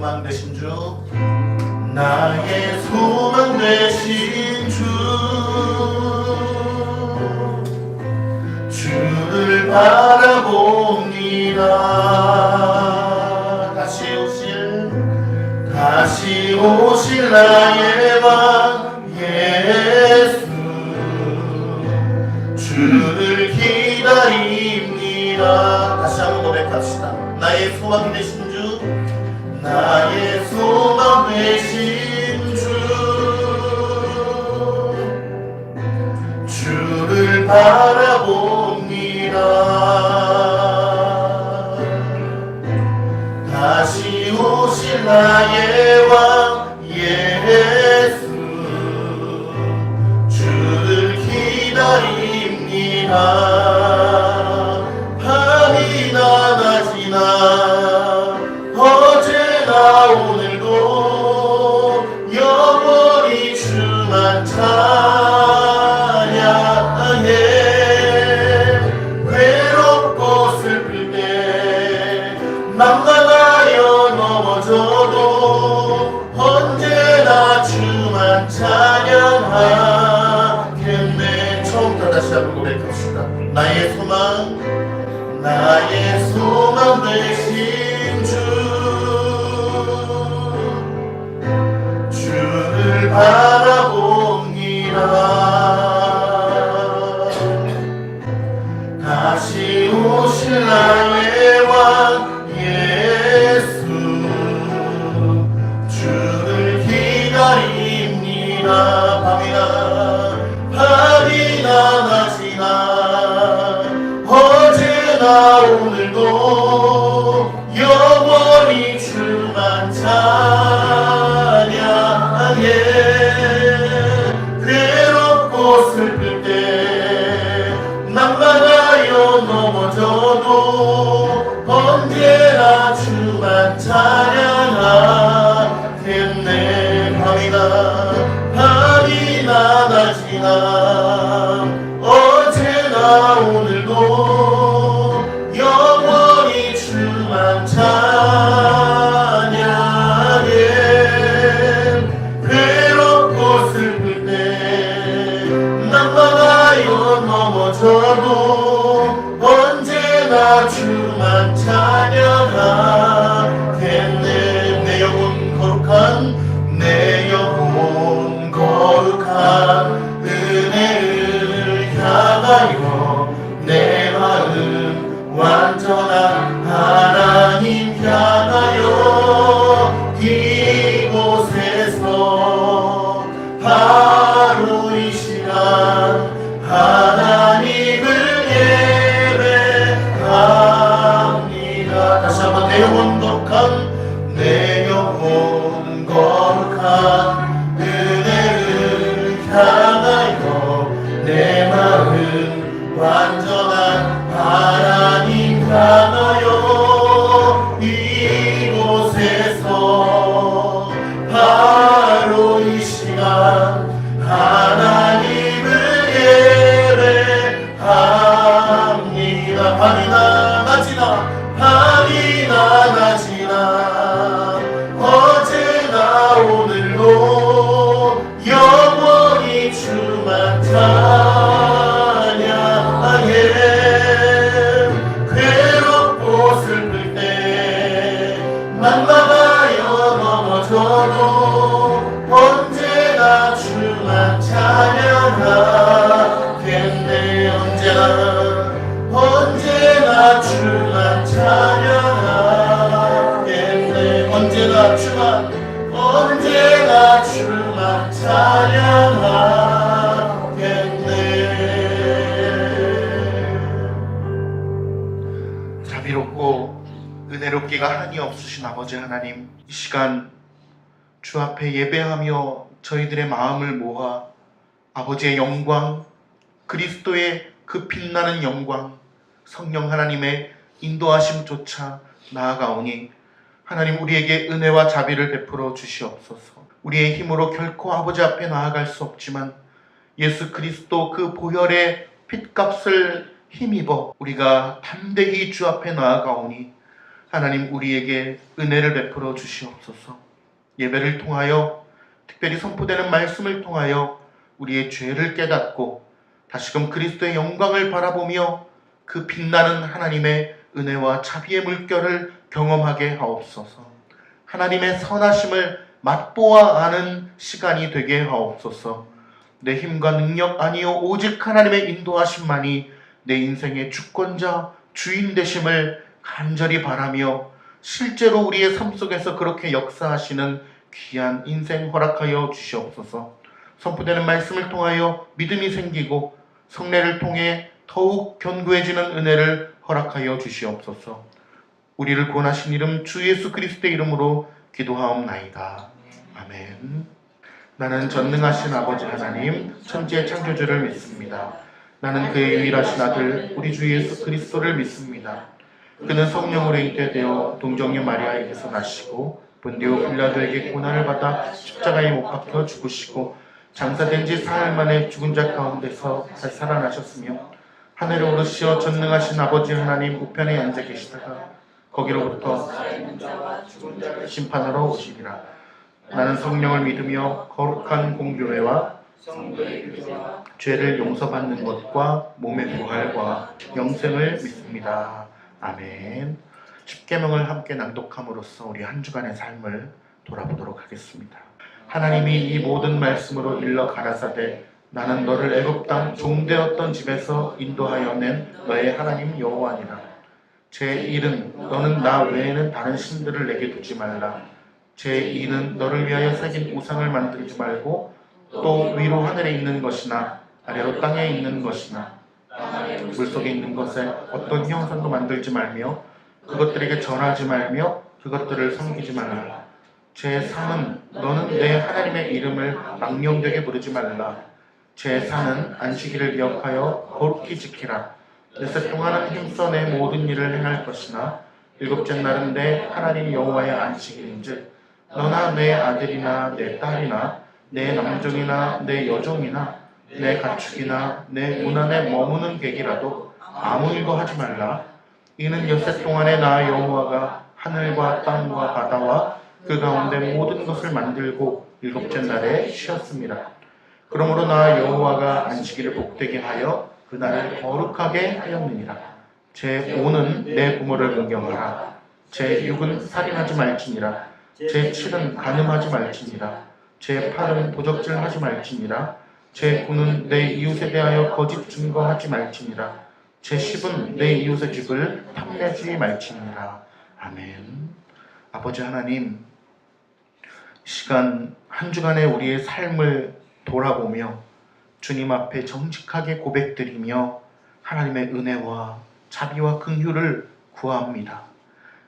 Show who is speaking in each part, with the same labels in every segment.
Speaker 1: 소망 되신 주, 나의 소망 되신 주, 주를 바라봅니다. 다시 오실 나의 왕 예수, 주를 기다립니다. 다시 한번 고백합시다. 나의 소망 되신 주, 나의 소망 되신 주, 주를 바라봅니다. 다시 오실 나의 왕 예수, 주를 기다립니다. 밤이나 낮이나 어제나 오늘도 영원히 주만 찬양해. 외롭고 슬플 때 망가나여 넘어져도 언제나 주만 찬양하겠네. 처음부터 다시 한번 고백합시다. 나의 소망 되신 주, 주를 바라봅니다. 다시 오실 나의 왕 예수, 주를 기다립니다. 밤이나 낮이나 어제나 오늘도 영원히 주만 찬양해. 괴롭고 슬플 때 낭만하여 넘어져도 언제나 주만 찬양하겠네. 밤이나 낮이나 어제나 오늘도 영원히 주만 찬양해. 괴롭고 슬플 때 낭만하여 넘어져도 언제나 주만 찬양하겠네. 내 영혼 거룩한 은혜를 향하여 내 마음 완전한 하나님 향하여 이곳에서 바로 이 시간 하나님을 예배합니다. 다시 한번 내 영혼 거룩한 은혜를 향하여 내 마음 완전한 하나님 향하여 이곳에서 바로 이 시간 하나님을 예배합니다. 밤이나 낮이나 어제나 오늘도 영원히 주만 찬양해. 괴롭고 슬플 때 만나가여 넘어져도 언제나 주만 찬양하겠네. 언제나 주만 찬양하겠네. 언제나 주만 찬양하겠네. 자비롭고 은혜롭기가 한이 없으신 아버지 하나님, 이 시간 주 앞에 예배하며 저희들의 마음을 모아 아버지의 영광, 그리스도의 그 빛나는 영광, 성령 하나님의 인도하심조차 나아가오니 하나님 우리에게 은혜와 자비를 베풀어 주시옵소서. 우리의 힘으로 결코 아버지 앞에 나아갈 수 없지만 예수 그리스도 그 보혈의 핏값을 힘입어 우리가 담대히 주 앞에 나아가오니 하나님 우리에게 은혜를 베풀어 주시옵소서. 예배를 통하여 특별히 선포되는 말씀을 통하여 우리의 죄를 깨닫고 다시금 그리스도의 영광을 바라보며 그 빛나는 하나님의 은혜와 자비의 물결을 경험하게 하옵소서. 하나님의 선하심을 맛보아 아는 시간이 되게 하옵소서. 내 힘과 능력 아니요 오직 하나님의 인도하심만이 내 인생의 주권자 주인 되심을 간절히 바라며 실제로 우리의 삶 속에서 그렇게 역사하시는 귀한 인생 허락하여 주시옵소서. 선포되는 말씀을 통하여 믿음이 생기고 성례를 통해 더욱 견고해지는 은혜를 허락하여 주시옵소서. 우리를 구원하신 이름 주 예수 그리스도의 이름으로 기도하옵나이다. 아멘. 나는 전능하신 아버지 하나님 천지의 창조주를 믿습니다. 나는 그의 유일하신 아들 우리 주 예수 그리스도를 믿습니다. 그는 성령으로 잉태되어 동정녀 마리아에게서 나시고 본디오 빌라도에게 고난을 받아 십자가에 못 박혀 죽으시고 장사된 지 사흘 만에 죽은 자 가운데서 다시 살아나셨으며 하늘에 오르시어 전능하신 아버지 하나님 우편에 앉아 계시다가 거기로부터 심판하러 오시리라. 나는 성령을 믿으며 거룩한 공교회와 죄를 용서받는 것과 몸의 부활과 영생을 믿습니다. 아멘. 십계명을 함께 낭독함으로써 우리 한 주간의 삶을 돌아보도록 하겠습니다. 하나님이 이 모든 말씀으로 일러 가라사대 나는 너를 애굽 땅 종되었던 집에서 인도하여 낸 너의 하나님 여호와니라. 제1은 너는 나 외에는 다른 신들을 내게 두지 말라. 제2는 너를 위하여 새긴 우상을 만들지 말고 또 위로 하늘에 있는 것이나 아래로 땅에 있는 것이나 물속에 있는 것에 어떤 형상도 만들지 말며 그것들에게 절하지 말며 그것들을 섬기지 말라. 제3은 너는 내 하나님의 이름을 망령되게 부르지 말라. 제4는 안식일을 기억하여 거룩히 지키라. 넷째 동안은 힘써 내 모든 일을 행할 것이나 일곱째 날은 내 하나님 여호와의 안식일인즉 너나 내 아들이나 내 딸이나 내 남종이나 내 여종이나 내 가축이나 내 문 안에 머무는 객이라도 아무 일도 하지 말라. 이는 엿새 동안에 나 여호와가 하늘과 땅과 바다와 그 가운데 모든 것을 만들고 일곱째 날에 쉬었습니다. 그러므로 나 여호와가 안식일을 복되게 하여 그 날을 거룩하게 하였느니라. 제5는 내 부모를 존경하라. 제6은 살인하지 말지니라. 제7은 간음하지 말지니라. 제8은 도적질하지 말지니라. 제9는 내 이웃에 대하여 거짓 증거하지 말지니라. 제10은 내 이웃의 집을 탐내지 말지니라. 아멘. 아버지 하나님, 시간 한 주간의 우리의 삶을 돌아보며 주님 앞에 정직하게 고백드리며 하나님의 은혜와 자비와 긍휼을 구합니다.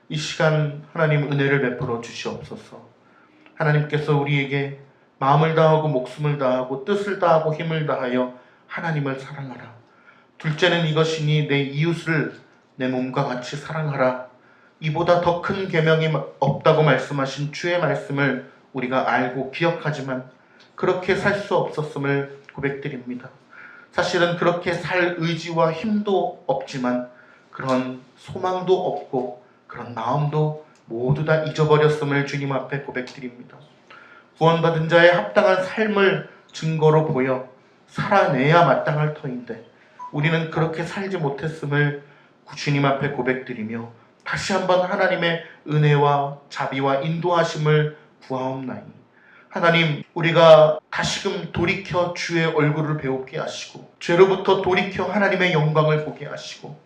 Speaker 1: 이 시간 하나님 은혜를 베풀어 주시옵소서. 하나님께서 우리에게 마음을 다하고 목숨을 다하고 뜻을 다하고 힘을 다하여 하나님을 사랑하라. 둘째는 이것이니 내 이웃을 내 몸과 같이 사랑하라. 이보다 더 큰 계명이 없다고 말씀하신 주의 말씀을 우리가 알고 기억하지만 그렇게 살 수 없었음을 고백드립니다. 사실은 그렇게 살 의지와 힘도 없지만 그런 소망도 없고 그런 마음도 모두 다 잊어버렸음을 주님 앞에 고백드립니다. 구원받은 자의 합당한 삶을 증거로 보여 살아내야 마땅할 터인데 우리는 그렇게 살지 못했음을 주님 앞에 고백드리며 다시 한번 하나님의 은혜와 자비와 인도하심을 구하옵나니 하나님, 우리가 다시금 돌이켜 주의 얼굴을 배우게 하시고 죄로부터 돌이켜 하나님의 영광을 보게 하시고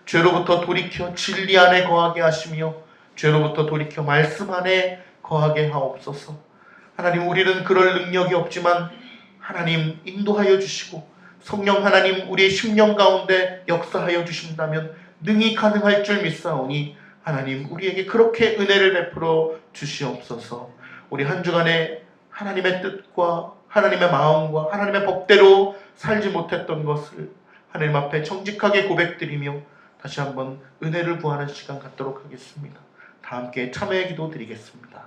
Speaker 1: 죄로부터 돌이켜 진리 안에 거하게 하시며 죄로부터 돌이켜 말씀 안에 거하게 하옵소서. 하나님, 우리는 그럴 능력이 없지만 하나님 인도하여 주시고 성령 하나님 우리의 심령 가운데 역사하여 주신다면 능히 가능할 줄 믿사오니 하나님 우리에게 그렇게 은혜를 베풀어 주시옵소서. 우리 한 주간에 하나님의 뜻과 하나님의 마음과 하나님의 법대로 살지 못했던 것을 하나님 앞에 정직하게 고백드리며 다시 한번 은혜를 구하는 시간 갖도록 하겠습니다. 다 함께 참회의 기도 드리겠습니다.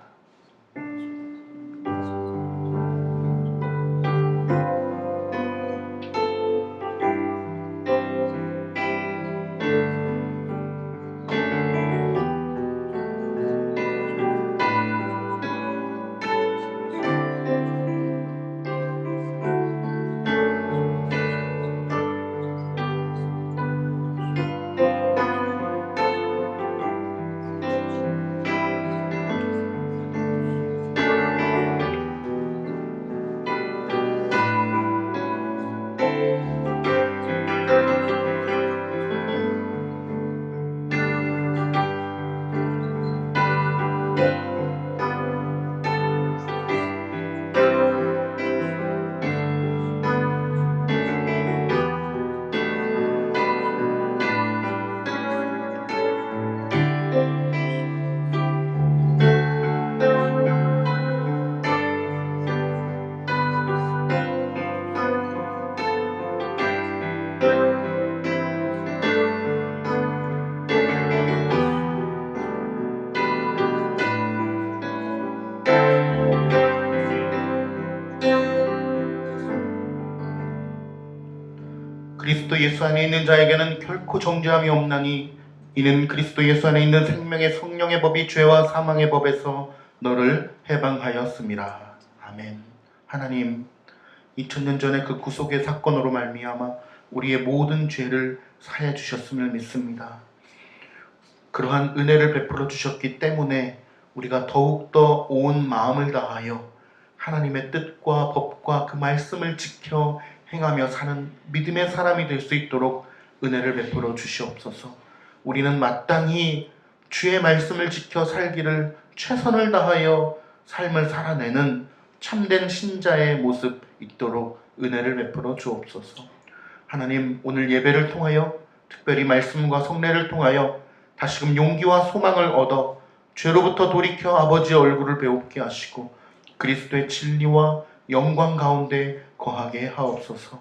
Speaker 1: 그리스도 예수 안에 있는 자에게는 결코 정죄함이 없나니 이는 그리스도 예수 안에 있는 생명의 성령의 법이 죄와 사망의 법에서 너를 해방하였음이라. 아멘. 하나님, 2000년 전에 그 구속의 사건으로 말미암아 우리의 모든 죄를 사해 주셨음을 믿습니다. 그러한 은혜를 베풀어 주셨기 때문에 우리가 더욱더 온 마음을 다하여 하나님의 뜻과 법과 그 말씀을 지켜 행하며 사는 믿음의 사람이 될 수 있도록 은혜를 베풀어 주시옵소서. 우리는 마땅히 주의 말씀을 지켜 살기를 최선을 다하여 삶을 살아내는 참된 신자의 모습 있도록 은혜를 베풀어 주옵소서. 하나님, 오늘 예배를 통하여 특별히 말씀과 성례를 통하여 다시금 용기와 소망을 얻어 죄로부터 돌이켜 아버지의 얼굴을 배웁게 하시고 그리스도의 진리와 영광 가운데 거하게 하옵소서.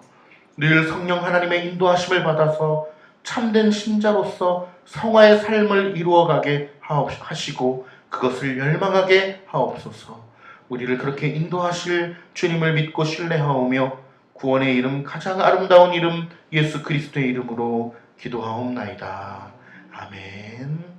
Speaker 1: 늘 성령 하나님의 인도하심을 받아서 참된 신자로서 성화의 삶을 이루어가게 하시고 그것을 열망하게 하옵소서. 우리를 그렇게 인도하실 주님을 믿고 신뢰하오며 구원의 이름, 가장 아름다운 이름 예수 그리스도의 이름으로 기도하옵나이다. 아멘.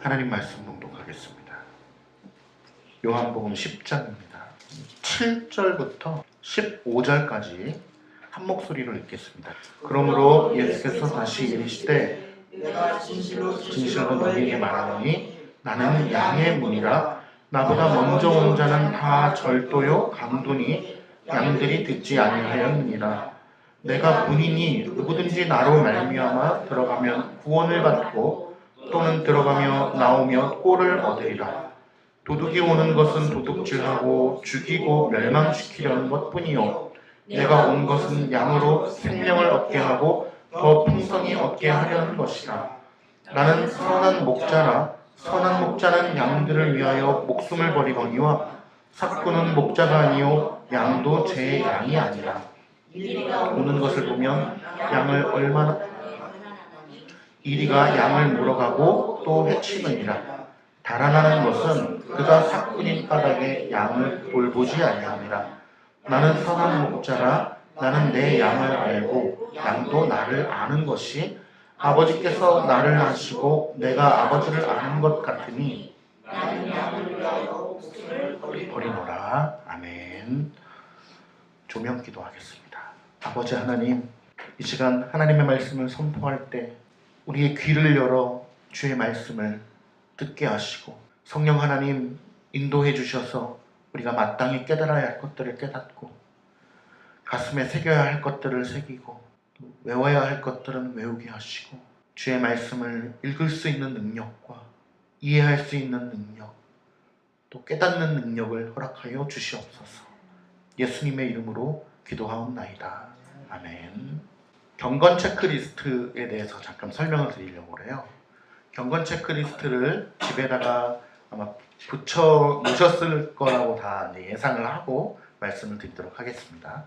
Speaker 1: 하나님 말씀 봉독하겠습니다. 요한복음 10장입니다. 7절부터 15절까지 한 목소리로 읽겠습니다. 그러므로 예수께서 다시 이르시되
Speaker 2: 내가 진실로
Speaker 1: 너희에게 말하노니 나는 양의 문이라. 나보다 먼저 온 자는 다 절도요 강도니 양들이 듣지 아니하였느니라. 내가 문이니 누구든지 나로 말미암아 들어가면 구원을 받고 또는 들어가며 나오며 꼴을 얻으리라. 도둑이 오는 것은 도둑질하고 죽이고 멸망시키려는 것뿐이요 내가 온 것은 양으로 생명을 얻게 하고 더 풍성히 얻게 하려는 것이라. 나는 선한 목자라. 선한 목자는 양들을 위하여 목숨을 버리거니와 삭구는 목자가 아니요 양도 제 양이 아니라. 오는 것을 보면 양을 얼마나 이리가 양을 물어가고 또 해치느니라. 달아나는 것은 그가 삭군인 까닭에 양을 돌보지 아니함이라. 나는 선한 목자라. 나는 내 양을 알고 양도 나를 아는 것이 아버지께서 나를 아시고 내가 아버지를 아는 것 같으니
Speaker 2: 나는 양을 위하여 목숨을
Speaker 1: 버리노라. 아멘. 조명 기도하겠습니다. 아버지 하나님, 이 시간 하나님의 말씀을 선포할 때 우리의 귀를 열어 주의 말씀을 듣게 하시고 성령 하나님 인도해 주셔서 우리가 마땅히 깨달아야 할 것들을 깨닫고 가슴에 새겨야 할 것들을 새기고 외워야 할 것들은 외우게 하시고 주의 말씀을 읽을 수 있는 능력과 이해할 수 있는 능력 또 깨닫는 능력을 허락하여 주시옵소서. 예수님의 이름으로 기도하옵나이다. 아멘. 경건 체크리스트에 대해서 잠깐 설명을 드리려고 해요. 경건 체크리스트를 집에다가 아마 붙여 놓으셨을 거라고 다 예상을 하고 말씀을 드리도록 하겠습니다.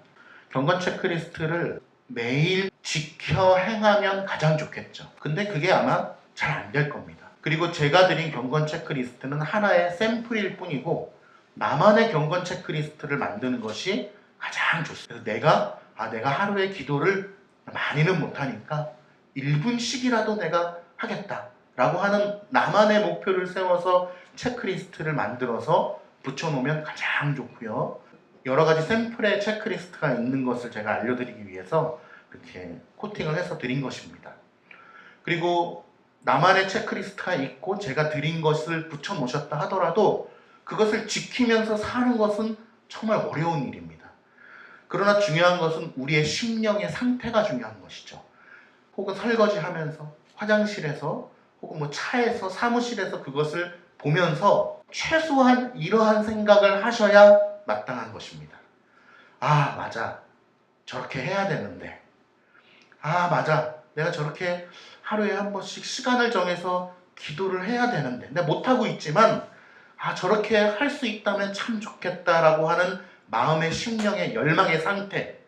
Speaker 1: 경건 체크리스트를 매일 지켜 행하면 가장 좋겠죠. 근데 그게 아마 잘 안 될 겁니다. 그리고 제가 드린 경건 체크리스트는 하나의 샘플일 뿐이고 나만의 경건 체크리스트를 만드는 것이 가장 좋습니다. 그래서 내가 하루에 기도를 많이는 못하니까 1분씩이라도 내가 하겠다 라고 하는 나만의 목표를 세워서 체크리스트를 만들어서 붙여놓으면 가장 좋고요. 여러 가지 샘플의 체크리스트가 있는 것을 제가 알려드리기 위해서 이렇게 코팅을 해서 드린 것입니다. 그리고 나만의 체크리스트가 있고 제가 드린 것을 붙여놓으셨다 하더라도 그것을 지키면서 사는 것은 정말 어려운 일입니다. 그러나 중요한 것은 우리의 심령의 상태가 중요한 것이죠. 혹은 설거지하면서 화장실에서 혹은 뭐 차에서 사무실에서 그것을 보면서 최소한 이러한 생각을 하셔야 마땅한 것입니다. 아, 맞아. 저렇게 해야 되는데. 아, 맞아. 내가 저렇게 하루에 한 번씩 시간을 정해서 기도를 해야 되는데. 내가 못하고 있지만 저렇게 할 수 있다면 참 좋겠다라고 하는 마음의 심령의 열망의 상태.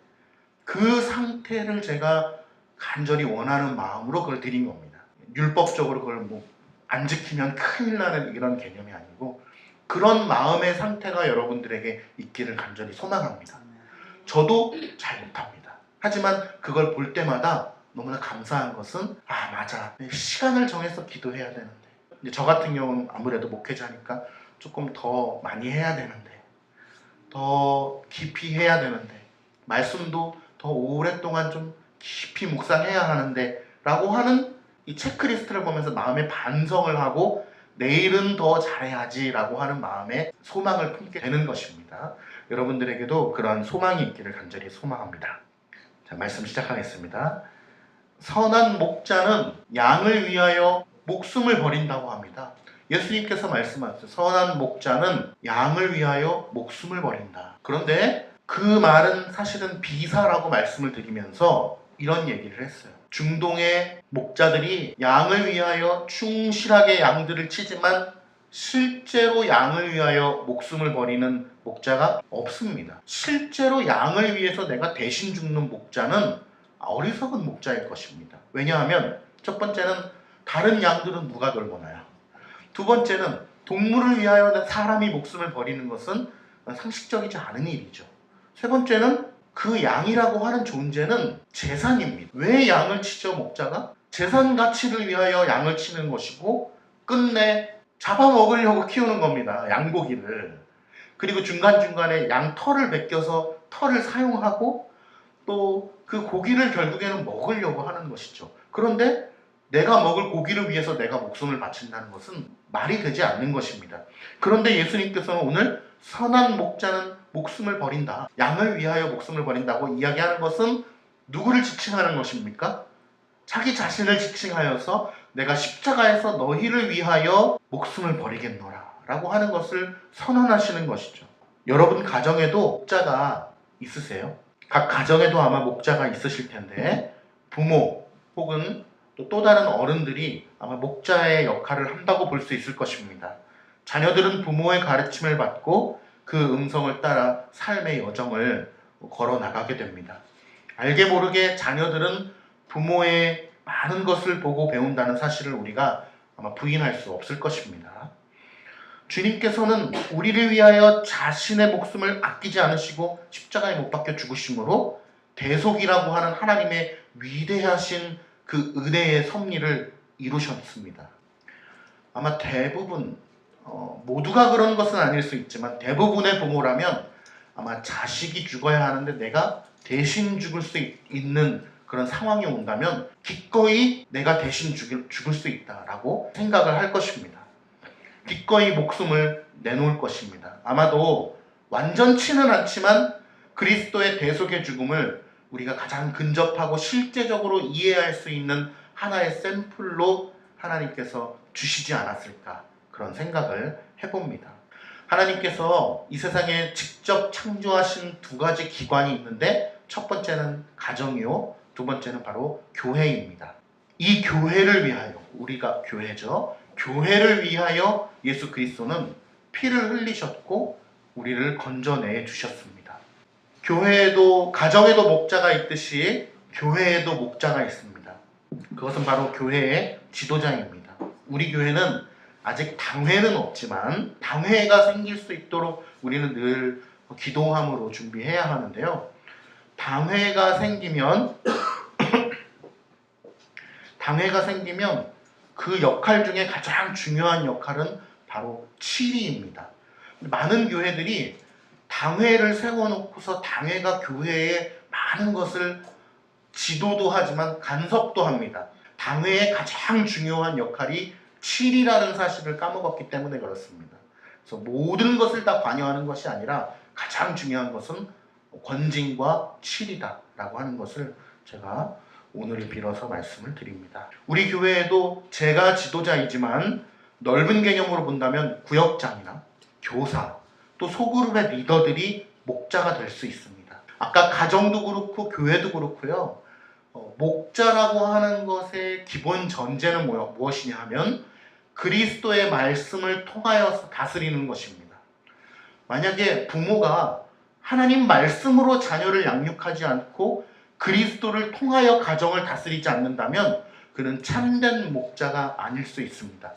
Speaker 1: 그 상태를 제가 간절히 원하는 마음으로 그걸 드린 겁니다. 율법적으로 그걸 안 지키면 큰일 나는 이런 개념이 아니고 그런 마음의 상태가 여러분들에게 있기를 간절히 소망합니다. 저도 잘 못합니다. 하지만 그걸 볼 때마다 너무나 감사한 것은 맞아. 시간을 정해서 기도해야 되는데 이제 저 같은 경우는 아무래도 목회자니까 조금 더 많이 해야 되는데 더 깊이 해야 되는데 말씀도 더 오랫동안 좀 깊이 묵상해야 하는데 라고 하는 이 체크리스트를 보면서 마음의 반성을 하고 내일은 더 잘해야지 라고 하는 마음의 소망을 품게 되는 것입니다. 여러분들에게도 그러한 소망이 있기를 간절히 소망합니다. 자, 말씀 시작하겠습니다. 선한 목자는 양을 위하여 목숨을 버린다고 합니다. 예수님께서 말씀하셨어요. 선한 목자는 양을 위하여 목숨을 버린다. 그런데 그 말은 사실은 비사라고 말씀을 드리면서 이런 얘기를 했어요. 중동의 목자들이 양을 위하여 충실하게 양들을 치지만 실제로 양을 위하여 목숨을 버리는 목자가 없습니다. 실제로 양을 위해서 내가 대신 죽는 목자는 어리석은 목자일 것입니다. 왜냐하면 첫 번째는 다른 양들은 누가 돌보나요? 두 번째는 동물을 위하여 사람이 목숨을 버리는 것은 상식적이지 않은 일이죠. 세 번째는 그 양이라고 하는 존재는 재산입니다. 왜 양을 치죠, 목자가? 재산 가치를 위하여 양을 치는 것이고 끝내 잡아먹으려고 키우는 겁니다. 양고기를. 그리고 중간중간에 양 털을 벗겨서 털을 사용하고 또 그 고기를 결국에는 먹으려고 하는 것이죠. 그런데 내가 먹을 고기를 위해서 내가 목숨을 바친다는 것은 말이 되지 않는 것입니다. 그런데 예수님께서는 오늘 선한 목자는 목숨을 버린다, 양을 위하여 목숨을 버린다고 이야기하는 것은 누구를 지칭하는 것입니까? 자기 자신을 지칭하여서 내가 십자가에서 너희를 위하여 목숨을 버리겠노라 라고 하는 것을 선언하시는 것이죠. 여러분 가정에도 목자가 있으세요? 각 가정에도 아마 목자가 있으실 텐데 부모 혹은 또 다른 어른들이 아마 목자의 역할을 한다고 볼 수 있을 것입니다. 자녀들은 부모의 가르침을 받고 그 음성을 따라 삶의 여정을 걸어 나가게 됩니다. 알게 모르게 자녀들은 부모의 많은 것을 보고 배운다는 사실을 우리가 아마 부인할 수 없을 것입니다. 주님께서는 우리를 위하여 자신의 목숨을 아끼지 않으시고 십자가에 못 박혀 죽으심으로 대속이라고 하는 하나님의 위대하신 그 은혜의 섭리를 이루셨습니다. 아마 대부분 모두가 그런 것은 아닐 수 있지만 대부분의 부모라면 아마 자식이 죽어야 하는데 내가 대신 죽을 수 있는 그런 상황이 온다면 기꺼이 내가 대신 죽을 수 있다라고 생각을 할 것입니다. 기꺼이 목숨을 내놓을 것입니다. 아마도 완전치는 않지만 그리스도의 대속의 죽음을 우리가 가장 근접하고 실제적으로 이해할 수 있는 하나의 샘플로 하나님께서 주시지 않았을까, 그런 생각을 해봅니다. 하나님께서 이 세상에 직접 창조하신 두 가지 기관이 있는데 첫 번째는 가정이요, 두 번째는 바로 교회입니다. 이 교회를 위하여, 우리가 교회죠, 교회를 위하여 예수 그리스도는 피를 흘리셨고 우리를 건져내 주셨습니다. 교회에도, 가정에도 목자가 있듯이 교회에도 목자가 있습니다. 그것은 바로 교회의 지도자입니다. 우리 교회는 아직 당회는 없지만 당회가 생길 수 있도록 우리는 늘 기도함으로 준비해야 하는데요. 당회가 생기면 그 역할 중에 가장 중요한 역할은 바로 치리입니다. 많은 교회들이 당회를 세워놓고서 당회가 교회에 많은 것을 지도도 하지만 간섭도 합니다. 당회의 가장 중요한 역할이 치리라는 사실을 까먹었기 때문에 그렇습니다. 그래서 모든 것을 다 관여하는 것이 아니라 가장 중요한 것은 권징과 치리다라고 하는 것을 제가 오늘을 빌어서 말씀을 드립니다. 우리 교회에도 제가 지도자이지만 넓은 개념으로 본다면 구역장이나 교사, 또 소그룹의 리더들이 목자가 될 수 있습니다. 아까 가정도 그렇고 교회도 그렇고요. 목자라고 하는 것의 기본 전제는 무엇이냐 하면 그리스도의 말씀을 통하여서 다스리는 것입니다. 만약에 부모가 하나님 말씀으로 자녀를 양육하지 않고 그리스도를 통하여 가정을 다스리지 않는다면 그는 참된 목자가 아닐 수 있습니다.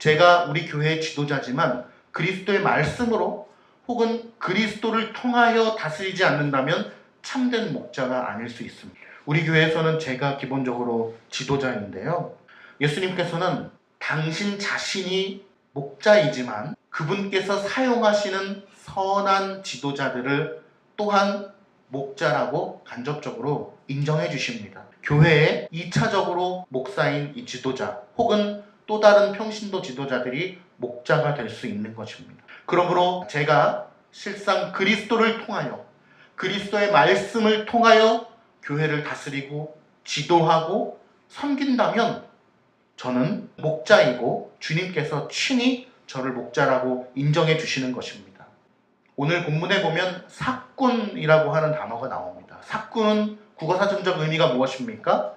Speaker 1: 제가 우리 교회의 지도자지만 그리스도의 말씀으로 혹은 그리스도를 통하여 다스리지 않는다면 참된 목자가 아닐 수 있습니다. 우리 교회에서는 제가 기본적으로 지도자인데요. 예수님께서는 당신 자신이 목자이지만 그분께서 사용하시는 선한 지도자들을 또한 목자라고 간접적으로 인정해 주십니다. 교회에 2차적으로 목사인 이 지도자 혹은 또 다른 평신도 지도자들이 목자가 될 수 있는 것입니다. 그러므로 제가 실상 그리스도를 통하여 그리스도의 말씀을 통하여 교회를 다스리고 지도하고 섬긴다면 저는 목자이고 주님께서 친히 저를 목자라고 인정해 주시는 것입니다. 오늘 본문에 보면 사꾼이라고 하는 단어가 나옵니다. 사꾼은 국어사전적 의미가 무엇입니까?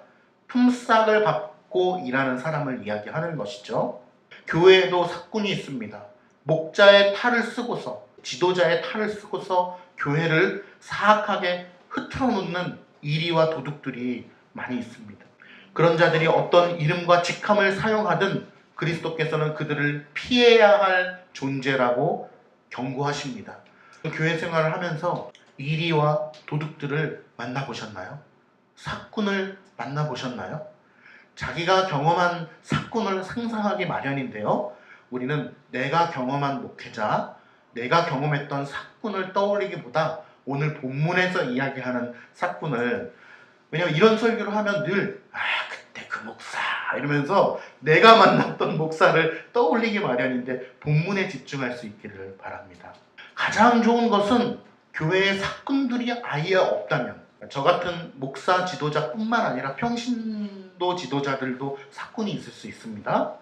Speaker 1: 품삯을 받고 일하는 사람을 이야기하는 것이죠. 교회에도 사꾼이 있습니다. 목자의 탈을 쓰고서, 지도자의 탈을 쓰고서 교회를 사악하게 흐트러 놓는 이리와 도둑들이 많이 있습니다. 그런 자들이 어떤 이름과 직함을 사용하든 그리스도께서는 그들을 피해야 할 존재라고 경고하십니다. 교회 생활을 하면서 이리와 도둑들을 만나보셨나요? 사꾼을 만나보셨나요? 자기가 경험한 사꾼을 상상하기 마련인데요. 우리는 내가 경험한 목회자, 내가 경험했던 사꾼을 떠올리기보다 오늘 본문에서 이야기하는 사건을, 왜냐면 이런 설교를 하면 늘 그때 그 목사 이러면서 내가 만났던 목사를 떠올리기 마련인데 본문에 집중할 수 있기를 바랍니다. 가장 좋은 것은 교회에 사건들이 아예 없다면, 저 같은 목사 지도자뿐만 아니라 평신도 지도자들도 사건이 있을 수 있습니다.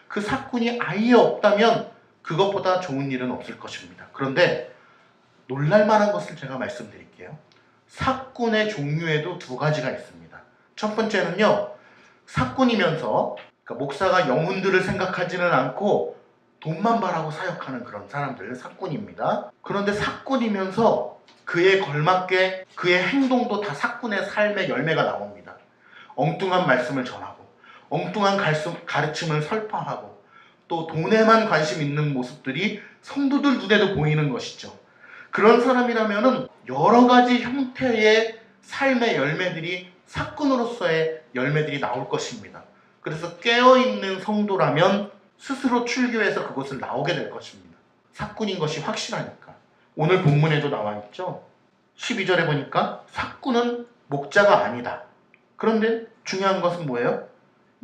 Speaker 1: 그 사건이 아예 없다면 그것보다 좋은 일은 없을 것입니다. 그런데 놀랄만한 것을 제가 말씀드릴게요. 사건의 종류에도 두 가지가 있습니다. 첫 번째는요, 사건이면서 그러니까 목사가 영혼들을 생각하지는 않고 돈만 바라고 사역하는 그런 사람들, 사건입니다. 그런데 사건이면서 그에 걸맞게 그의 행동도 다 사건의 삶의 열매가 나옵니다. 엉뚱한 말씀을 전하고 엉뚱한 가르침을 설파하고 또 돈에만 관심 있는 모습들이 성도들 눈에도 보이는 것이죠. 그런 사람이라면은 여러 가지 형태의 삶의 열매들이, 사건으로서의 열매들이 나올 것입니다. 그래서 깨어있는 성도라면 스스로 출교해서 그것을 나오게 될 것입니다. 사건인 것이 확실하니까. 오늘 본문에도 나와 있죠. 12절에 보니까 사건은 목자가 아니다. 그런데 중요한 것은 뭐예요?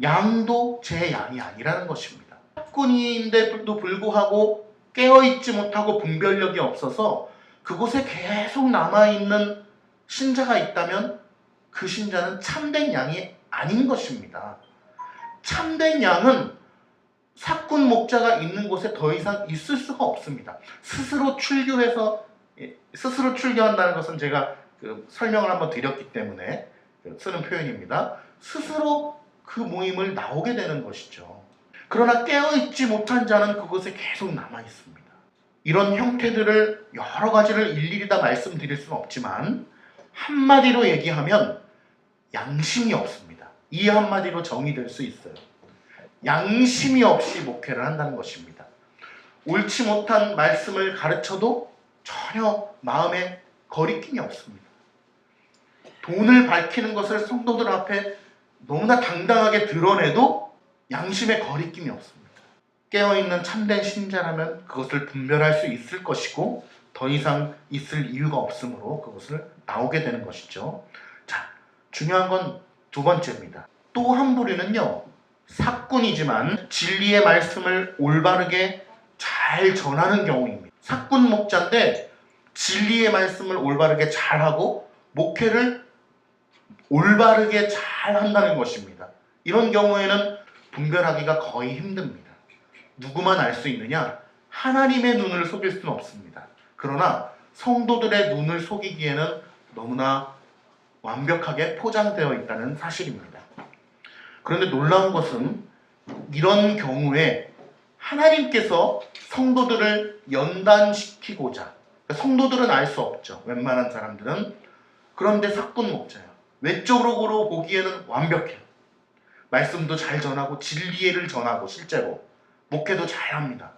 Speaker 1: 양도 제 양이 아니라는 것입니다. 사건인데도 불구하고 깨어있지 못하고 분별력이 없어서 그곳에 계속 남아있는 신자가 있다면 그 신자는 참된 양이 아닌 것입니다. 참된 양은 사건 목자가 있는 곳에 더 이상 있을 수가 없습니다. 스스로 출교한다는 것은 제가 설명을 한번 드렸기 때문에 쓰는 표현입니다. 스스로 그 모임을 나오게 되는 것이죠. 그러나 깨어있지 못한 자는 그곳에 계속 남아 있습니다. 이런 형태들을 여러 가지를 일일이 다 말씀드릴 수는 없지만 한마디로 얘기하면 양심이 없습니다. 이 한마디로 정의될 수 있어요. 양심이 없이 목회를 한다는 것입니다. 옳지 못한 말씀을 가르쳐도 전혀 마음에 거리낌이 없습니다. 돈을 밝히는 것을 성도들 앞에 너무나 당당하게 드러내도 양심에 거리낌이 없습니다. 깨어있는 참된 신자라면 그것을 분별할 수 있을 것이고 더 이상 있을 이유가 없으므로 그것을 나오게 되는 것이죠. 자, 중요한 건 두 번째입니다. 또 한 부류는요, 사꾼이지만 진리의 말씀을 올바르게 잘 전하는 경우입니다. 사꾼 목자인데 진리의 말씀을 올바르게 잘하고 목회를 올바르게 잘 한다는 것입니다. 이런 경우에는 분별하기가 거의 힘듭니다. 누구만 알 수 있느냐? 하나님의 눈을 속일 수는 없습니다. 그러나 성도들의 눈을 속이기에는 너무나 완벽하게 포장되어 있다는 사실입니다. 그런데 놀라운 것은 이런 경우에 하나님께서 성도들을 연단시키고자, 성도들은 알 수 없죠. 웬만한 사람들은. 그런데 사꾼 목자예요. 외적으로 보기에는 완벽해요. 말씀도 잘 전하고 진리를 전하고 실제로 목회도 잘합니다.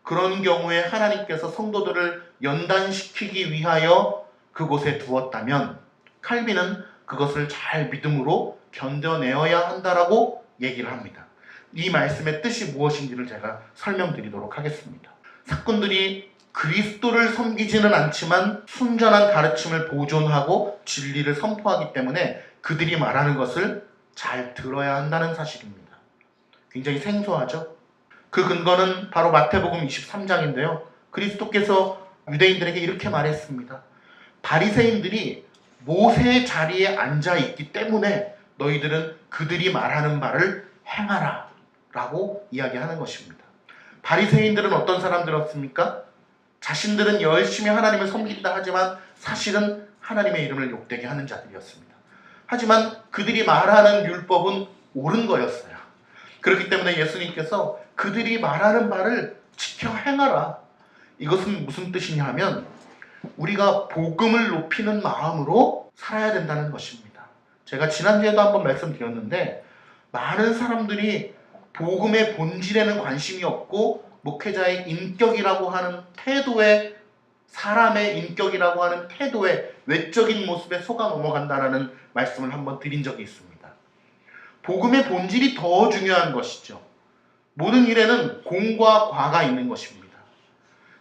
Speaker 1: 그런 경우에 하나님께서 성도들을 연단시키기 위하여 그곳에 두었다면 칼빈은 그것을 잘 믿음으로 견뎌내어야 한다라고 얘기를 합니다. 이 말씀의 뜻이 무엇인지를 제가 설명드리도록 하겠습니다. 사꾼들이 그리스도를 섬기지는 않지만 순전한 가르침을 보존하고 진리를 선포하기 때문에 그들이 말하는 것을 잘 들어야 한다는 사실입니다. 굉장히 생소하죠? 그 근거는 바로 마태복음 23장인데요. 그리스도께서 유대인들에게 이렇게 말했습니다. 바리새인들이 모세의 자리에 앉아 있기 때문에 너희들은 그들이 말하는 바를 행하라 라고 이야기하는 것입니다. 바리새인들은 어떤 사람들이었습니까? 자신들은 열심히 하나님을 섬긴다 하지만 사실은 하나님의 이름을 욕되게 하는 자들이었습니다. 하지만 그들이 말하는 율법은 옳은 거였어요. 그렇기 때문에 예수님께서 그들이 말하는 바를 지켜 행하라. 이것은 무슨 뜻이냐 하면 우리가 복음을 높이는 마음으로 살아야 된다는 것입니다. 제가 지난주에도 한번 말씀드렸는데 많은 사람들이 복음의 본질에는 관심이 없고 목회자의 인격이라고 하는 태도에, 사람의 인격이라고 하는 태도에, 외적인 모습에 속아 넘어간다라는 말씀을 한번 드린 적이 있습니다. 복음의 본질이 더 중요한 것이죠. 모든 일에는 공과 과가 있는 것입니다.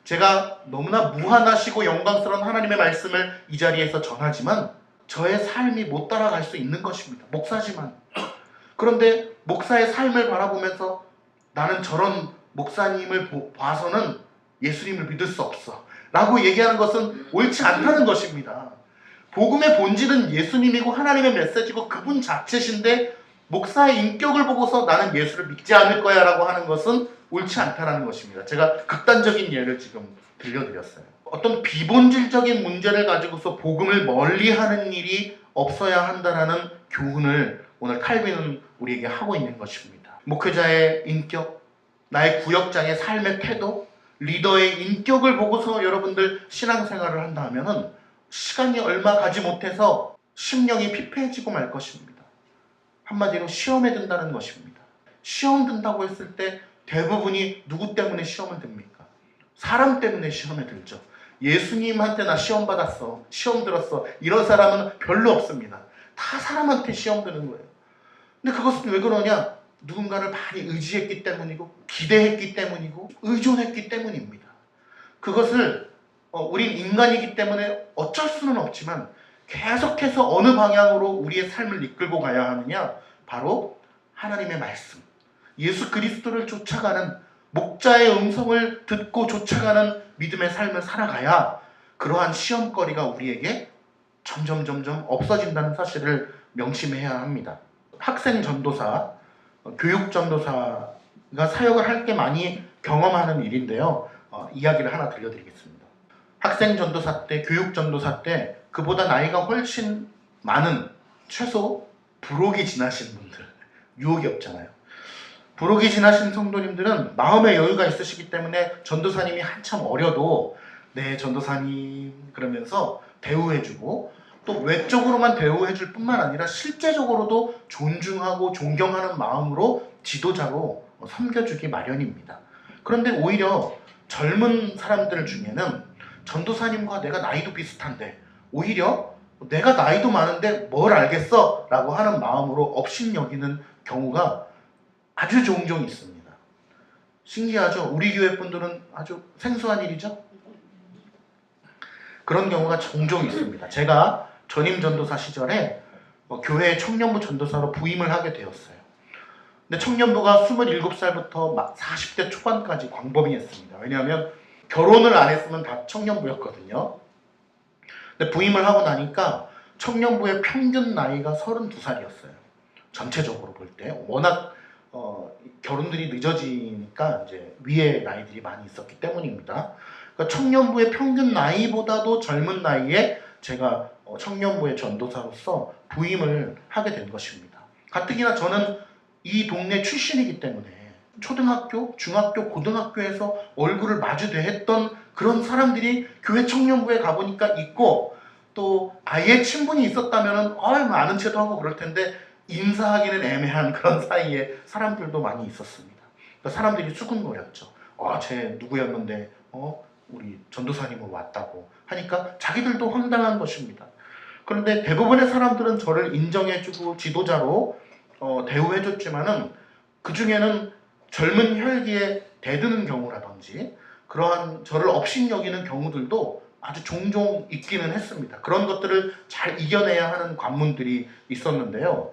Speaker 1: 제가 너무나 무한하시고 영광스러운 하나님의 말씀을 이 자리에서 전하지만 저의 삶이 못 따라갈 수 있는 것입니다. 목사지만. 그런데 목사의 삶을 바라보면서 나는 저런 목사님을 봐서는 예수님을 믿을 수 없어 라고 얘기하는 것은 옳지 않다는 것입니다. 복음의 본질은 예수님이고 하나님의 메시지고 그분 자체신데 목사의 인격을 보고서 나는 예수를 믿지 않을 거야 라고 하는 것은 옳지 않다는 것입니다. 제가 극단적인 예를 지금 들려드렸어요. 어떤 비본질적인 문제를 가지고서 복음을 멀리하는 일이 없어야 한다는 교훈을 오늘 칼빈은 우리에게 하고 있는 것입니다. 목회자의 인격, 나의 구역장의 삶의 태도, 리더의 인격을 보고서 여러분들 신앙생활을 한다 하면은 시간이 얼마 가지 못해서 심령이 피폐해지고 말 것입니다. 한마디로 시험에 든다는 것입니다. 시험 든다고 했을 때 대부분이 누구 때문에 시험을 듭니까? 사람 때문에 시험에 들죠. 예수님한테 나 시험 받았어, 시험 들었어, 이런 사람은 별로 없습니다. 다 사람한테 시험 드는 거예요. 근데 그것은 왜 그러냐? 누군가를 많이 의지했기 때문이고 기대했기 때문이고 의존했기 때문입니다. 그것을 우린 인간이기 때문에 어쩔 수는 없지만 계속해서 어느 방향으로 우리의 삶을 이끌고 가야 하느냐? 바로 하나님의 말씀, 예수 그리스도를 쫓아가는, 목자의 음성을 듣고 쫓아가는 믿음의 삶을 살아가야 그러한 시험거리가 우리에게 점점 없어진다는 사실을 명심해야 합니다. 학생 전도사, 교육 전도사가 사역을 할 때 많이 경험하는 일인데요. 이야기를 하나 들려드리겠습니다. 학생 전도사 때, 교육 전도사 때 그보다 나이가 훨씬 많은, 최소 부록이 지나신 분들, 유혹이 없잖아요. 부록이 지나신 성도님들은 마음의 여유가 있으시기 때문에 전도사님이 한참 어려도 네 전도사님 그러면서 대우해주고, 또 외적으로만 대우해줄 뿐만 아니라 실제적으로도 존중하고 존경하는 마음으로 지도자로 섬겨주기 마련입니다. 그런데 오히려 젊은 사람들 중에는 전도사님과 내가 나이도 비슷한데 오히려 내가 나이도 많은데 뭘 알겠어? 라고 하는 마음으로 업신여기는 경우가 아주 종종 있습니다. 신기하죠? 우리 교회 분들은 아주 생소한 일이죠? 그런 경우가 종종 있습니다. 제가 전임 전도사 시절에 교회 청년부 전도사로 부임을 하게 되었어요. 근데 청년부가 27살부터 40대 초반까지 광범위했습니다. 왜냐하면 결혼을 안 했으면 다 청년부였거든요. 근데 부임을 하고 나니까 청년부의 평균 나이가 32살이었어요. 전체적으로 볼 때. 워낙 결혼들이 늦어지니까 이제 위에 나이들이 많이 있었기 때문입니다. 그러니까 청년부의 평균 나이보다도 젊은 나이에 제가 청년부의 전도사로서 부임을 하게 된 것입니다. 가뜩이나 저는 이 동네 출신이기 때문에 초등학교, 중학교, 고등학교에서 얼굴을 마주대했던 그런 사람들이 교회 청년부에 가보니까 있고, 또 아예 친분이 있었다면 아는 체도 하고 그럴 텐데 인사하기는 애매한 그런 사이에 사람들도 많이 있었습니다. 그러니까 사람들이 수군거렸죠. 쟤 누구였는데 우리 전도사님은 왔다고 하니까 자기들도 황당한 것입니다. 그런데 대부분의 사람들은 저를 인정해주고 지도자로 대우해줬지만은 그 중에는 젊은 혈기에 대드는 경우라든지 그러한 저를 업신여기는 경우들도 아주 종종 있기는 했습니다. 그런 것들을 잘 이겨내야 하는 관문들이 있었는데요.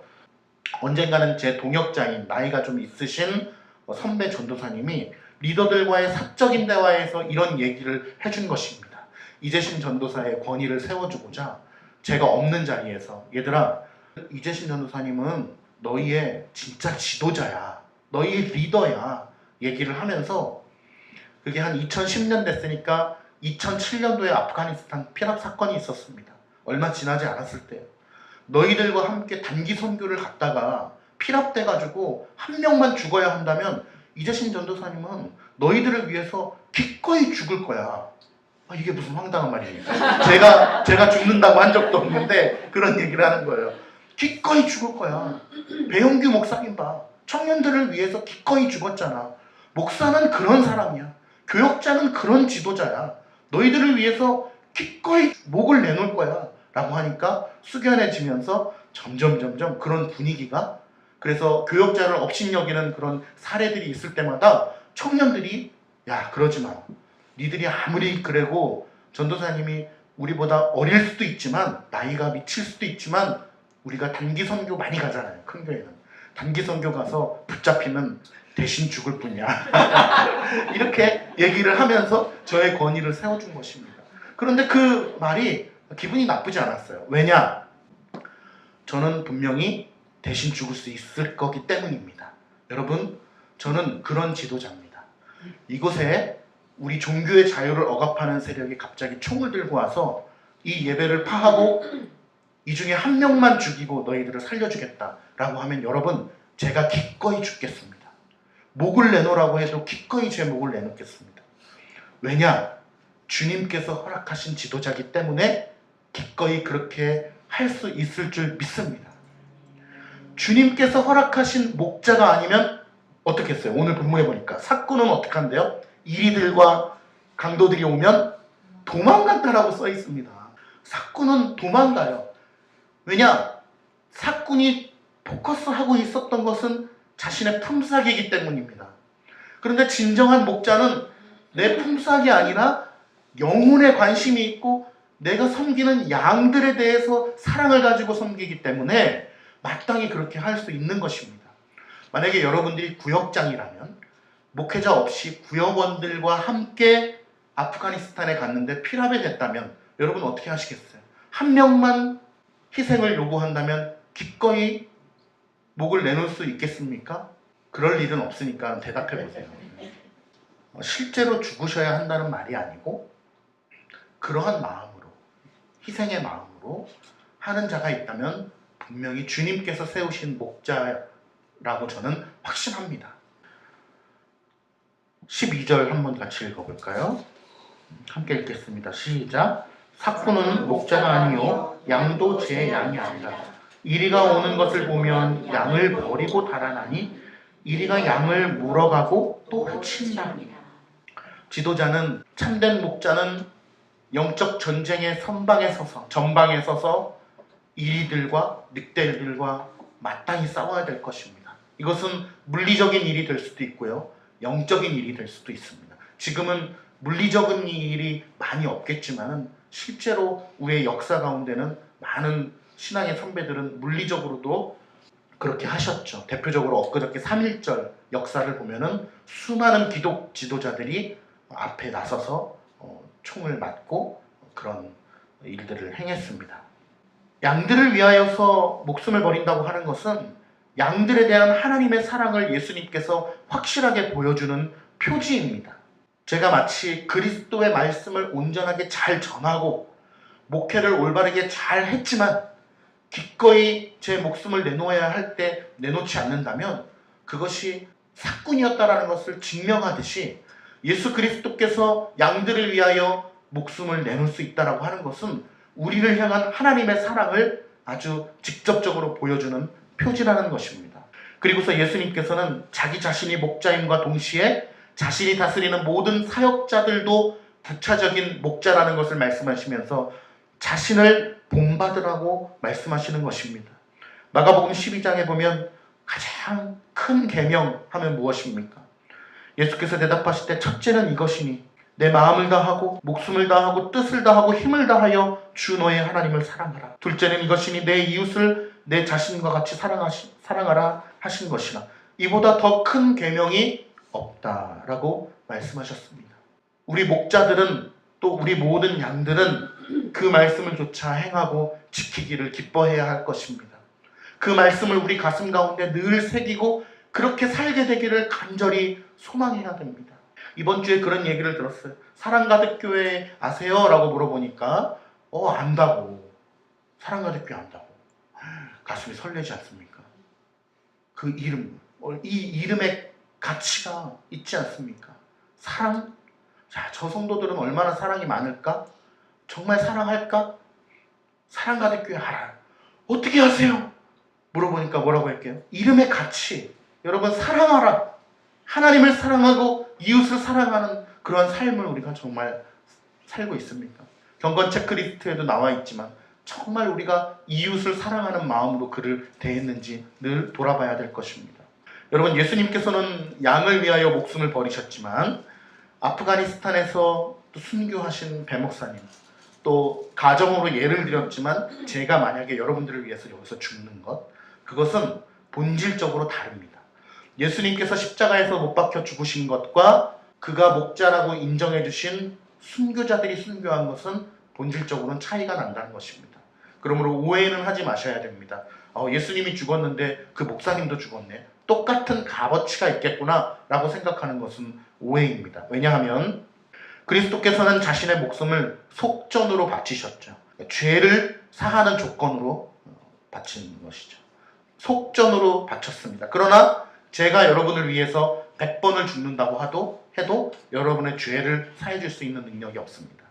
Speaker 1: 언젠가는 제 동역자인 나이가 좀 있으신 선배 전도사님이 리더들과의 사적인 대화에서 이런 얘기를 해준 것입니다. 이재신 전도사의 권위를 세워주고자 제가 없는 자리에서, 얘들아, 이재신 전도사님은 너희의 진짜 지도자야, 너희의 리더야 얘기를 하면서, 그게 한 2010년 됐으니까 2007년도에 아프가니스탄 피랍 사건이 있었습니다. 얼마 지나지 않았을 때요. 너희들과 함께 단기 선교를 갔다가 피랍돼가지고 한 명만 죽어야 한다면 이재신 전도사님은 너희들을 위해서 기꺼이 죽을 거야. 이게 무슨 황당한 말입니까? 제가 죽는다고 한 적도 없는데 그런 얘기를 하는 거예요. 기꺼이 죽을 거야. 배용규 목사님 봐. 청년들을 위해서 기꺼이 죽었잖아. 목사는 그런 사람이야. 교역자는 그런 지도자야. 너희들을 위해서 기꺼이 목을 내놓을 거야 라고 하니까 숙연해지면서 점점 그런 분위기가, 그래서 교역자를 업신여기는 그런 사례들이 있을 때마다 청년들이 야 그러지 마. 니들이 아무리 그래고 전도사님이 우리보다 어릴 수도 있지만 나이가 미칠 수도 있지만 우리가 단기 선교 많이 가잖아요. 큰 교회는 단기 선교 가서 붙잡히면 대신 죽을 뿐이야. 이렇게 얘기를 하면서 저의 권위를 세워준 것입니다. 그런데 그 말이 기분이 나쁘지 않았어요. 왜냐? 저는 분명히 대신 죽을 수 있을 거기 때문입니다. 여러분, 저는 그런 지도자입니다. 이곳에 우리 종교의 자유를 억압하는 세력이 갑자기 총을 들고 와서 이 예배를 파하고 이 중에 한 명만 죽이고 너희들을 살려주겠다라고 하면 여러분, 제가 기꺼이 죽겠습니다. 목을 내놓으라고 해도 기꺼이 제 목을 내놓겠습니다. 왜냐? 주님께서 허락하신 지도자이기 때문에 기꺼이 그렇게 할 수 있을 줄 믿습니다. 주님께서 허락하신 목자가 아니면 어떻게 했어요? 오늘 본문에 보니까 사꾼은 어떻게 한대요? 이리들과 강도들이 오면 도망간다라고 써 있습니다. 사꾼은 도망가요. 왜냐? 사꾼이 포커스하고 있었던 것은 자신의 품삯이기 때문입니다. 그런데 진정한 목자는 내 품삯이 아니라 영혼에 관심이 있고 내가 섬기는 양들에 대해서 사랑을 가지고 섬기기 때문에 마땅히 그렇게 할 수 있는 것입니다. 만약에 여러분들이 구역장이라면 목회자 없이 구역원들과 함께 아프가니스탄에 갔는데 피랍이 됐다면 여러분 어떻게 하시겠어요? 한 명만 희생을 요구한다면 기꺼이 목을 내놓을 수 있겠습니까? 그럴 일은 없으니까 대답해 보세요. 실제로 죽으셔야 한다는 말이 아니고 그러한 마음으로, 희생의 마음으로 하는 자가 있다면 분명히 주님께서 세우신 목자라고 저는 확신합니다. 12절 한번 같이 읽어볼까요? 함께 읽겠습니다. 시작. 사꾼은 목자가 아니요 양도 제 양이 아니라 이리가 오는 것을 보면 양을 버리고 달아나니 이리가 양을 물어가고 또 훔친다. 지도자는, 참된 목자는 영적 전쟁의 전방에 서서 이리들과 늑대들과 마땅히 싸워야 될 것입니다. 이것은 물리적인 일이 될 수도 있고요, 영적인 일이 될 수도 있습니다. 지금은 물리적인 일이 많이 없겠지만 실제로 우리의 역사 가운데는 많은 신앙의 선배들은 물리적으로도 그렇게 하셨죠. 대표적으로 엊그저께 3.1절 역사를 보면은 수많은 기독 지도자들이 앞에 나서서 총을 맞고 그런 일들을 행했습니다. 양들을 위하여서 목숨을 버린다고 하는 것은 양들에 대한 하나님의 사랑을 예수님께서 확실하게 보여주는 표지입니다. 제가 마치 그리스도의 말씀을 온전하게 잘 전하고 목회를 올바르게 잘 했지만 기꺼이 제 목숨을 내놓아야 할 때 내놓지 않는다면 그것이 사꾼이었다라는 것을 증명하듯이 예수 그리스도께서 양들을 위하여 목숨을 내놓을 수 있다라고 하는 것은 우리를 향한 하나님의 사랑을 아주 직접적으로 보여주는 표지라는 것입니다. 그리고서 예수님께서는 자기 자신이 목자임과 동시에 자신이 다스리는 모든 사역자들도 부차적인 목자라는 것을 말씀하시면서 자신을 본받으라고 말씀하시는 것입니다. 마가복음 12장에 보면 가장 큰 계명하면 무엇입니까? 예수께서 대답하실 때 첫째는 이것이니 내 마음을 다하고 목숨을 다하고 뜻을 다하고 힘을 다하여 주 너의 하나님을 사랑하라. 둘째는 이것이니 내 이웃을 내 자신과 같이 사랑하라 하신 것이라. 이보다 더 큰 계명이 없다라고 말씀하셨습니다. 우리 목자들은 또 우리 모든 양들은 그 말씀을 조차 행하고 지키기를 기뻐해야 할 것입니다. 그 말씀을 우리 가슴 가운데 늘 새기고 그렇게 살게 되기를 간절히 소망해야 됩니다. 이번 주에 그런 얘기를 들었어요. 사랑가득교회 아세요? 라고 물어보니까 안다고. 사랑가득교회 안다고. 가슴이 설레지 않습니까? 그 이름, 이 이름의 가치가 있지 않습니까? 사랑? 자, 저 성도들은 얼마나 사랑이 많을까? 정말 사랑할까? 사랑가득교회 알아요. 어떻게 하세요? 물어보니까 뭐라고 할게요? 이름의 가치. 여러분, 사랑하라. 하나님을 사랑하고 이웃을 사랑하는 그런 삶을 우리가 정말 살고 있습니까? 경건 체크리스트에도 나와 있지만 정말 우리가 이웃을 사랑하는 마음으로 그를 대했는지 늘 돌아봐야 될 것입니다. 여러분, 예수님께서는 양을 위하여 목숨을 버리셨지만 아프가니스탄에서 또 순교하신 배 목사님, 또 가정으로 예를 들었지만 제가 만약에 여러분들을 위해서 여기서 죽는 것, 그것은 본질적으로 다릅니다. 예수님께서 십자가에서 못 박혀 죽으신 것과 그가 목자라고 인정해 주신 순교자들이 순교한 것은 본질적으로는 차이가 난다는 것입니다. 그러므로 오해는 하지 마셔야 됩니다. 예수님이 죽었는데 그 목사님도 죽었네, 똑같은 값어치가 있겠구나 라고 생각하는 것은 오해입니다. 왜냐하면 그리스도께서는 자신의 목숨을 속전으로 바치셨죠. 죄를 사하는 조건으로 바친 것이죠. 속전으로 바쳤습니다. 그러나 제가 여러분을 위해서 100번을 죽는다고 해도 여러분의 죄를 사해 줄 수 있는 능력이 없습니다.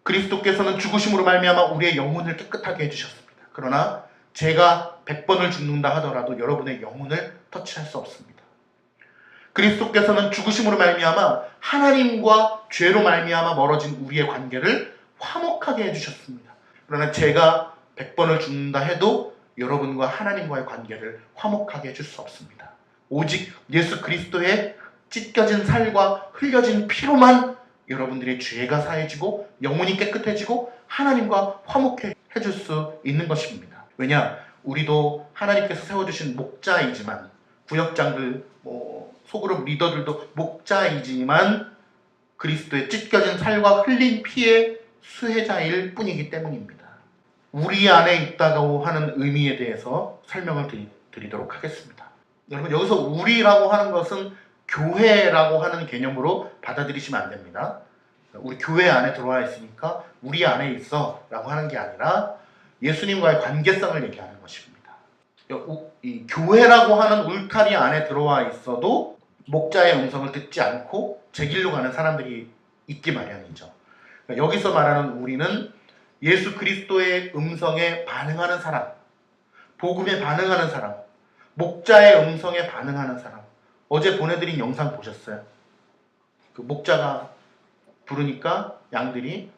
Speaker 1: 그리스도께서는 죽으심으로 말미암아 우리의 영혼을 깨끗하게 해주셨습니다. 그러나 제가 100번을 죽는다 하더라도 여러분의 영혼을 터치할 수 없습니다. 그리스도께서는 죽으심으로 말미암아 하나님과 죄로 말미암아 멀어진 우리의 관계를 화목하게 해주셨습니다. 그러나 제가 100번을 죽는다 해도 여러분과 하나님과의 관계를 화목하게 해줄 수 없습니다. 오직 예수 그리스도의 찢겨진 살과 흘려진 피로만 여러분들의 죄가 사해지고 영혼이 깨끗해지고 하나님과 화목해 해줄 수 있는 것입니다. 왜냐? 우리도 하나님께서 세워주신 목자이지만, 구역장들, 소그룹 리더들도 목자이지만 그리스도의 찢겨진 살과 흘린 피의 수혜자일 뿐이기 때문입니다. 우리 안에 있다고 하는 의미에 대해서 설명을 드리도록 하겠습니다. 여러분, 여기서 우리라고 하는 것은 교회라고 하는 개념으로 받아들이시면 안 됩니다. 우리 교회 안에 들어와 있으니까 우리 안에 있어 라고 하는 게 아니라 예수님과의 관계성을 얘기하는 것입니다. 이 교회라고 하는 울타리 안에 들어와 있어도 목자의 음성을 듣지 않고 제 길로 가는 사람들이 있기 마련이죠. 여기서 말하는 우리는 예수 그리스도의 음성에 반응하는 사람, 복음에 반응하는 사람, 목자의 음성에 반응하는 사람. 어제 보내드린 영상 보셨어요? 그 목자가 부르니까 양들이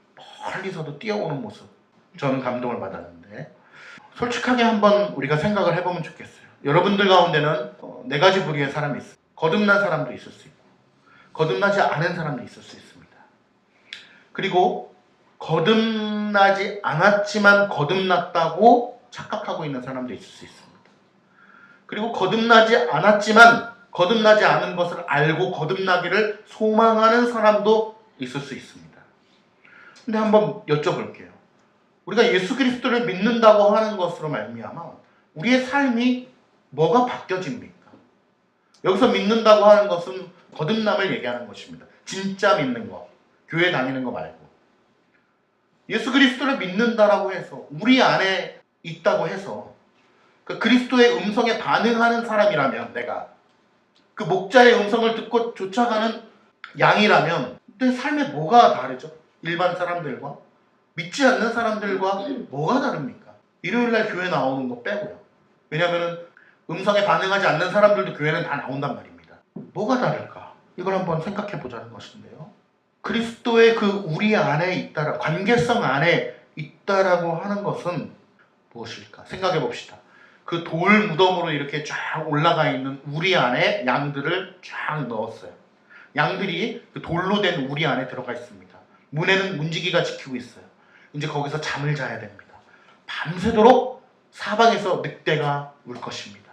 Speaker 1: 멀리서도 뛰어오는 모습, 저는 감동을 받았는데, 솔직하게 한번 우리가 생각을 해보면 좋겠어요. 여러분들 가운데는 네 가지 부류의 사람이 있어요. 거듭난 사람도 있을 수 있고 거듭나지 않은 사람도 있을 수 있습니다. 그리고 거듭나지 않았지만 거듭났다고 착각하고 있는 사람도 있을 수 있습니다. 그리고 거듭나지 않았지만 거듭나지 않은 것을 알고 거듭나기를 소망하는 사람도 있을 수 있습니다. 근데 한번 여쭤볼게요. 우리가 예수 그리스도를 믿는다고 하는 것으로 말미암아 우리의 삶이 뭐가 바뀌어집니까? 여기서 믿는다고 하는 것은 거듭남을 얘기하는 것입니다. 진짜 믿는 거, 교회 다니는 거 말고. 예수 그리스도를 믿는다라고 해서 우리 안에 있다고 해서 그 그리스도의 음성에 반응하는 사람이라면, 내가 그 목자의 음성을 듣고 쫓아가는 양이라면 내 삶에 뭐가 다르죠? 일반 사람들과, 믿지 않는 사람들과 뭐가 다릅니까? 일요일날 교회 나오는 거 빼고요. 왜냐하면 음성에 반응하지 않는 사람들도 교회는 다 나온단 말입니다. 뭐가 다를까? 이걸 한번 생각해 보자는 것인데요. 그리스도의 그 우리 안에 있다라, 관계성 안에 있다라고 하는 것은 무엇일까? 생각해 봅시다. 그 돌 무덤으로 이렇게 쫙 올라가 있는 우리 안에 양들을 쫙 넣었어요. 양들이 그 돌로 된 우리 안에 들어가 있습니다. 문에는 문지기가 지키고 있어요. 이제 거기서 잠을 자야 됩니다. 밤새도록 사방에서 늑대가 울 것입니다.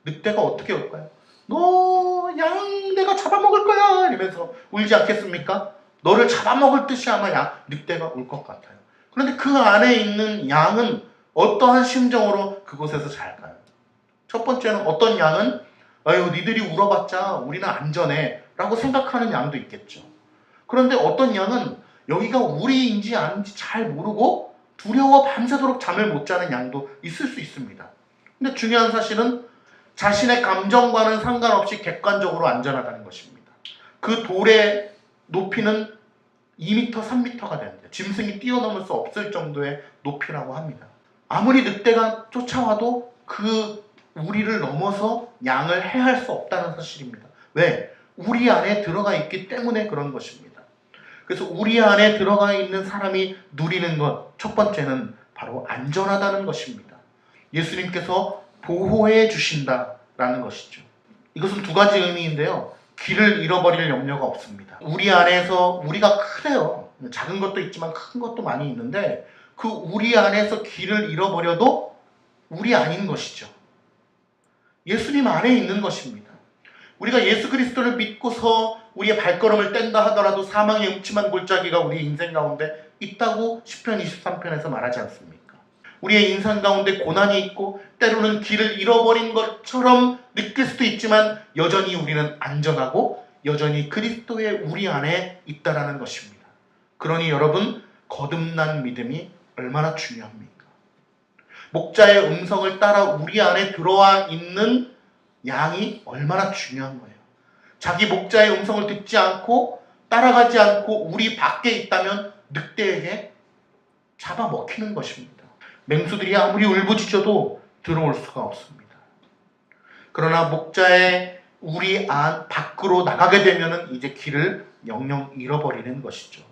Speaker 1: 늑대가 어떻게 울까요? 너 양 내가 잡아먹을 거야 이러면서 울지 않겠습니까? 너를 잡아먹을 듯이 아마 늑대가 울 것 같아요. 그런데 그 안에 있는 양은 어떠한 심정으로 그곳에서 잘까요? 첫 번째는 어떤 양은 아유 니들이 울어봤자 우리는 안전해 라고 생각하는 양도 있겠죠. 그런데 어떤 양은 여기가 우리인지 아닌지 잘 모르고 두려워 밤새도록 잠을 못 자는 양도 있을 수 있습니다. 근데 중요한 사실은 자신의 감정과는 상관없이 객관적으로 안전하다는 것입니다. 그 돌의 높이는 2m, 3m가 되는데 짐승이 뛰어넘을 수 없을 정도의 높이라고 합니다. 아무리 늑대가 쫓아와도 그 우리를 넘어서 양을 해할 수 없다는 사실입니다. 왜? 우리 안에 들어가 있기 때문에 그런 것입니다. 그래서 우리 안에 들어가 있는 사람이 누리는 것, 첫 번째는 바로 안전하다는 것입니다. 예수님께서 보호해 주신다라는 것이죠. 이것은 두 가지 의미인데요. 길을 잃어버릴 염려가 없습니다. 우리 안에서 우리가 크대요. 작은 것도 있지만 큰 것도 많이 있는데 그 우리 안에서 길을 잃어버려도 우리 아닌 것이죠. 예수님 안에 있는 것입니다. 우리가 예수 그리스도를 믿고서 우리의 발걸음을 뗀다 하더라도 사망의 음침한 골짜기가 우리 인생 가운데 있다고 시편 23편에서 말하지 않습니까? 우리의 인생 가운데 고난이 있고 때로는 길을 잃어버린 것처럼 느낄 수도 있지만 여전히 우리는 안전하고 여전히 그리스도의 우리 안에 있다라는 것입니다. 그러니 여러분, 거듭난 믿음이 얼마나 중요합니까? 목자의 음성을 따라 우리 안에 들어와 있는 양이 얼마나 중요한 거예요. 자기 목자의 음성을 듣지 않고 따라가지 않고 우리 밖에 있다면 늑대에게 잡아먹히는 것입니다. 맹수들이 아무리 울부짖어도 들어올 수가 없습니다. 그러나 목자의 우리 안 밖으로 나가게 되면 이제 길을 영영 잃어버리는 것이죠.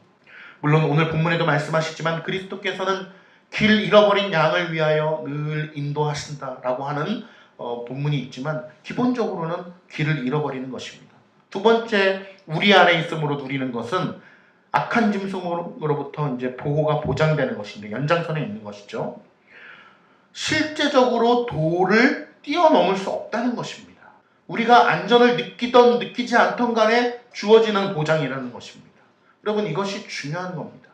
Speaker 1: 물론 오늘 본문에도 말씀하시지만 그리스도께서는 길 잃어버린 양을 위하여 늘 인도하신다라고 하는 본문이 있지만 기본적으로는 길을 잃어버리는 것입니다. 두 번째, 우리 안에 있음으로 누리는 것은 악한 짐승으로부터 이제 보호가 보장되는 것인데 연장선에 있는 것이죠. 실제적으로 도를 뛰어넘을 수 없다는 것입니다. 우리가 안전을 느끼던 느끼지 않던 간에 주어지는 보장이라는 것입니다. 여러분, 이것이 중요한 겁니다.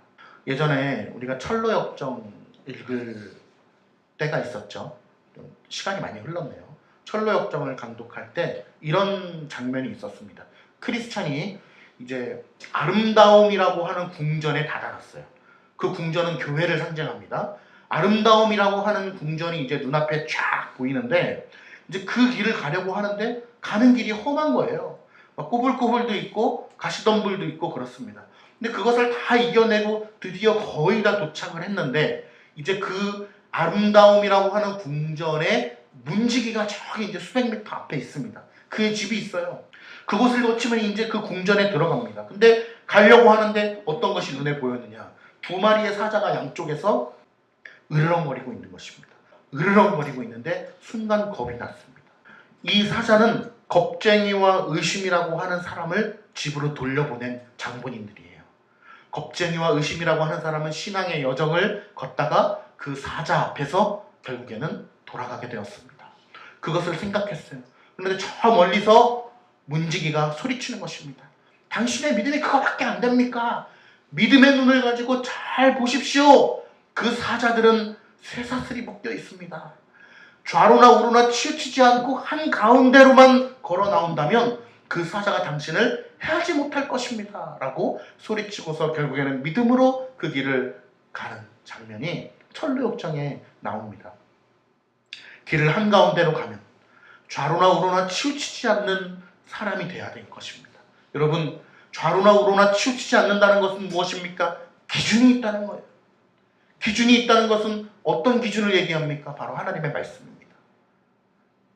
Speaker 1: 예전에 우리가 철로역정 읽을 때가 있었죠. 시간이 많이 흘렀네요. 철로역정을 강독할 때 이런 장면이 있었습니다. 크리스찬이 이제 아름다움이라고 하는 궁전에 다다랐어요. 그 궁전은 교회를 상징합니다. 아름다움이라고 하는 궁전이 이제 눈앞에 쫙 보이는데 이제 그 길을 가려고 하는데 가는 길이 험한 거예요. 막 꼬불꼬불도 있고 가시덤불도 있고 그렇습니다. 근데 그것을 다 이겨내고 드디어 거의 다 도착을 했는데 이제 그 아름다움이라고 하는 궁전의 문지기가 저기 이제 수백 미터 앞에 있습니다. 그의 집이 있어요. 그곳을 놓치면 이제 그 궁전에 들어갑니다. 근데 가려고 하는데 어떤 것이 눈에 보였느냐? 두 마리의 사자가 양쪽에서 으르렁거리고 있는 것입니다. 으르렁거리고 있는데 순간 겁이 났습니다. 이 사자는 겁쟁이와 의심이라고 하는 사람을 집으로 돌려보낸 장본인들이에요. 겁쟁이와 의심이라고 하는 사람은 신앙의 여정을 걷다가 그 사자 앞에서 결국에는 돌아가게 되었습니다. 그것을 생각했어요. 그런데 저 멀리서 문지기가 소리치는 것입니다. 당신의 믿음이 그거밖에 안 됩니까? 믿음의 눈을 가지고 잘 보십시오. 그 사자들은 쇠사슬이 묶여 있습니다. 좌로나 우로나 치우치지 않고 한가운데로만 걸어 나온다면 그 사자가 당신을 해하지 못할 것입니다. 라고 소리치고서 결국에는 믿음으로 그 길을 가는 장면이 철로역정에 나옵니다. 길을 한가운데로 가면 좌로나 우로나 치우치지 않는 사람이 돼야 될 것입니다. 여러분, 좌로나 우로나 치우치지 않는다는 것은 무엇입니까? 기준이 있다는 거예요. 기준이 있다는 것은 어떤 기준을 얘기합니까? 바로 하나님의 말씀입니다.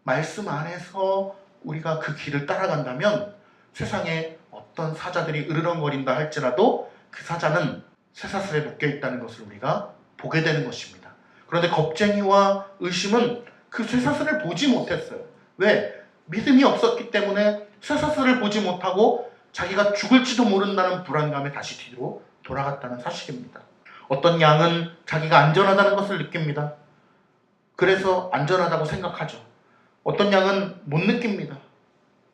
Speaker 1: 말씀 안에서 우리가 그 길을 따라간다면 세상에 어떤 사자들이 으르렁거린다 할지라도 그 사자는 쇠사슬에 묶여 있다는 것을 우리가 보게 되는 것입니다. 그런데 겁쟁이와 의심은 그 쇠사슬을 보지 못했어요. 왜? 믿음이 없었기 때문에 쇠사슬을 보지 못하고 자기가 죽을지도 모른다는 불안감에 다시 뒤로 돌아갔다는 사실입니다. 어떤 양은 자기가 안전하다는 것을 느낍니다. 그래서 안전하다고 생각하죠. 어떤 양은 못 느낍니다.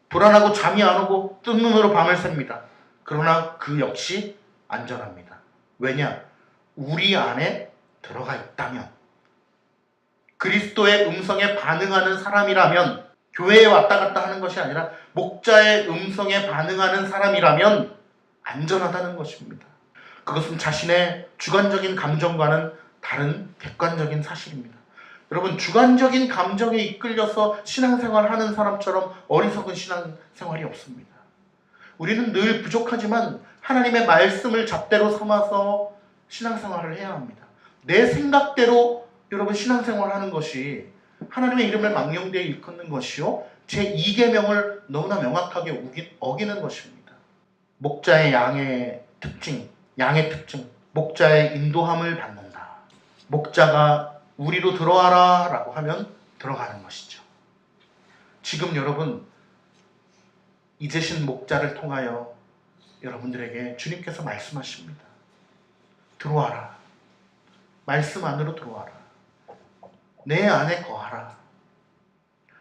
Speaker 1: 불안하고 잠이 안 오고 뜬 눈으로 밤을 샙니다. 그러나 그 역시 안전합니다. 왜냐? 우리 안에 들어가 있다면, 그리스도의 음성에 반응하는 사람이라면, 교회에 왔다 갔다 하는 것이 아니라 목자의 음성에 반응하는 사람이라면 안전하다는 것입니다. 그것은 자신의 주관적인 감정과는 다른 객관적인 사실입니다. 여러분, 주관적인 감정에 이끌려서 신앙생활을 하는 사람처럼 어리석은 신앙생활이 없습니다. 우리는 늘 부족하지만 하나님의 말씀을 잣대로 삼아서 신앙생활을 해야 합니다. 내 생각대로 여러분 신앙생활을 하는 것이 하나님의 이름을 망령되이 일컫는 것이요, 제2계명을 너무나 명확하게 어기는 것입니다. 목자의 양의 특징, 목자의 인도함을 받는다. 목자가 우리로 들어와라 라고 하면 들어가는 것이죠. 지금 여러분, 잊으신 목자를 통하여 여러분들에게 주님께서 말씀하십니다. 들어와라. 말씀 안으로 들어와라. 내 안에 거하라.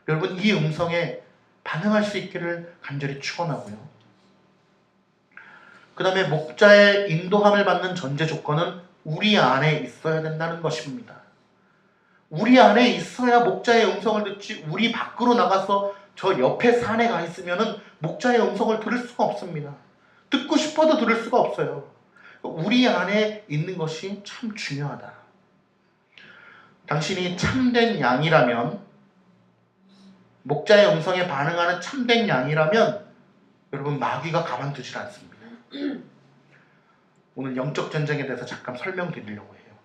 Speaker 1: 여러분, 이 음성에 반응할 수 있기를 간절히 축원하고요. 그 다음에 목자의 인도함을 받는 전제 조건은 우리 안에 있어야 된다는 것입니다. 우리 안에 있어야 목자의 음성을 듣지, 우리 밖으로 나가서 저 옆에 산에 가 있으면 목자의 음성을 들을 수가 없습니다. 듣고 싶어도 들을 수가 없어요. 우리 안에 있는 것이 참 중요하다. 당신이 참된 양이라면, 목자의 음성에 반응하는 참된 양이라면 여러분, 마귀가 가만두질 않습니다. 오늘 영적 전쟁에 대해서 잠깐 설명드리려고 해요.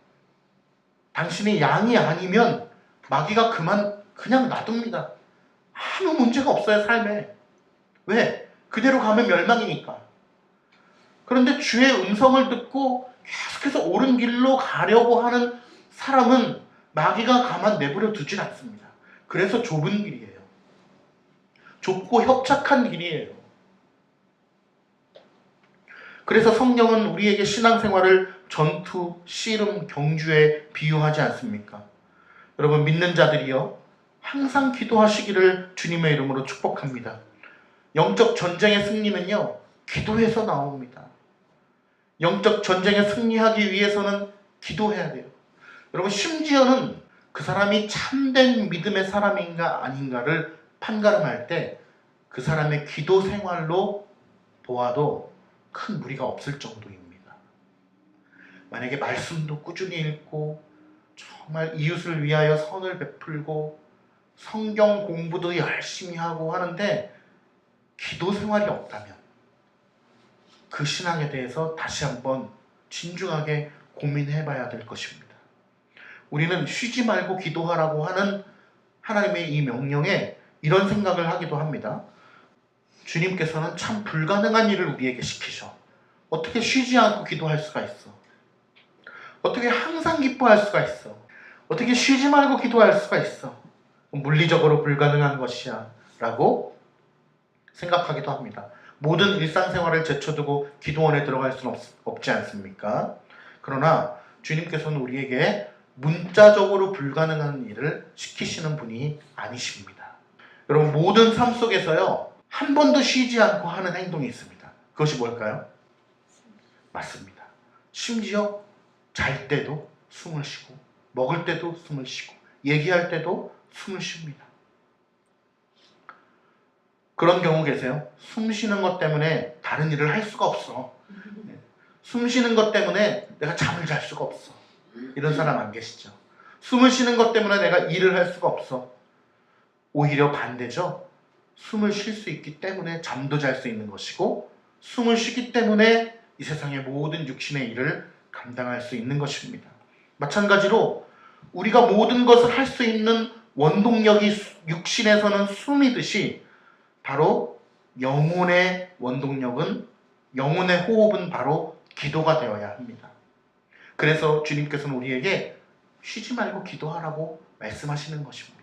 Speaker 1: 당신이 양이 아니면 마귀가 그냥 놔둡니다. 아무 문제가 없어요, 삶에. 왜? 그대로 가면 멸망이니까. 그런데 주의 음성을 듣고 계속해서 옳은 길로 가려고 하는 사람은 마귀가 가만 내버려 두질 않습니다. 그래서 좁은 길이에요. 좁고 협착한 길이에요. 그래서 성경은 우리에게 신앙생활을 전투, 씨름, 경주에 비유하지 않습니까? 여러분, 믿는 자들이요, 항상 기도하시기를 주님의 이름으로 축복합니다. 영적 전쟁의 승리는요, 기도에서 나옵니다. 영적 전쟁에 승리하기 위해서는 기도해야 돼요. 여러분, 심지어는 그 사람이 참된 믿음의 사람인가 아닌가를 판가름할 때 그 사람의 기도 생활로 보아도 큰 무리가 없을 정도입니다. 만약에 말씀도 꾸준히 읽고 정말 이웃을 위하여 선을 베풀고 성경 공부도 열심히 하고 하는데 기도 생활이 없다면 그 신앙에 대해서 다시 한번 진중하게 고민해 봐야 될 것입니다. 우리는 쉬지 말고 기도하라고 하는 하나님의 이 명령에 이런 생각을 하기도 합니다. 주님께서는 참 불가능한 일을 우리에게 시키셔. 어떻게 쉬지 않고 기도할 수가 있어? 어떻게 항상 기뻐할 수가 있어? 어떻게 쉬지 말고 기도할 수가 있어? 물리적으로 불가능한 것이야 라고 생각하기도 합니다. 모든 일상생활을 제쳐두고 기도원에 들어갈 수는 없지 않습니까? 그러나 주님께서는 우리에게 문자적으로 불가능한 일을 시키시는 분이 아니십니다. 여러분, 모든 삶 속에서요, 한 번도 쉬지 않고 하는 행동이 있습니다. 그것이 뭘까요? 맞습니다. 심지어 잘 때도 숨을 쉬고, 먹을 때도 숨을 쉬고, 얘기할 때도 숨을 쉽니다. 그런 경우 계세요? 숨 쉬는 것 때문에 다른 일을 할 수가 없어. 숨 쉬는 것 때문에 내가 잠을 잘 수가 없어. 이런 사람 안 계시죠? 숨을 쉬는 것 때문에 내가 일을 할 수가 없어. 오히려 반대죠. 숨을 쉴 수 있기 때문에 잠도 잘 수 있는 것이고, 숨을 쉬기 때문에 이 세상의 모든 육신의 일을 감당할 수 있는 것입니다. 마찬가지로 우리가 모든 것을 할 수 있는 원동력이 육신에서는 숨이듯이 바로 영혼의 원동력은, 영혼의 호흡은 바로 기도가 되어야 합니다. 그래서 주님께서는 우리에게 쉬지 말고 기도하라고 말씀하시는 것입니다.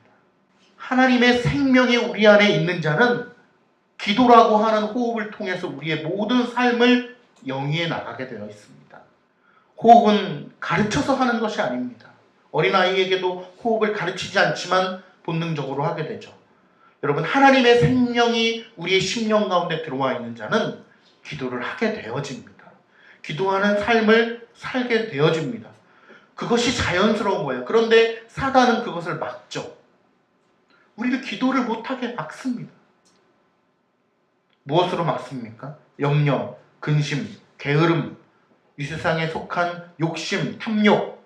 Speaker 1: 하나님의 생명이 우리 안에 있는 자는 기도라고 하는 호흡을 통해서 우리의 모든 삶을 영위해 나가게 되어 있습니다. 호흡은 가르쳐서 하는 것이 아닙니다. 어린아이에게도 호흡을 가르치지 않지만 본능적으로 하게 되죠. 여러분, 하나님의 생명이 우리의 심령 가운데 들어와 있는 자는 기도를 하게 되어집니다. 기도하는 삶을 살게 되어집니다. 그것이 자연스러운 거예요. 그런데 사단은 그것을 막죠. 우리를 기도를 못하게 막습니다. 무엇으로 막습니까? 염려, 근심, 게으름, 이 세상에 속한 욕심, 탐욕,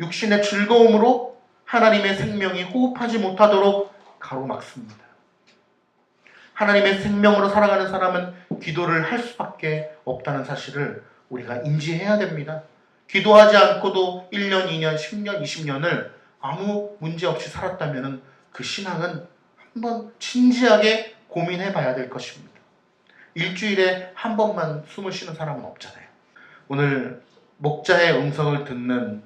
Speaker 1: 육신의 즐거움으로 하나님의 생명이 호흡하지 못하도록 가로막습니다. 하나님의 생명으로 살아가는 사람은 기도를 할 수밖에 없다는 사실을 우리가 인지해야 됩니다. 기도하지 않고도 1년, 2년, 10년, 20년을 아무 문제 없이 살았다면 그 신앙은 한번 진지하게 고민해 봐야 될 것입니다. 일주일에 한 번만 숨을 쉬는 사람은 없잖아요. 오늘 목자의 음성을 듣는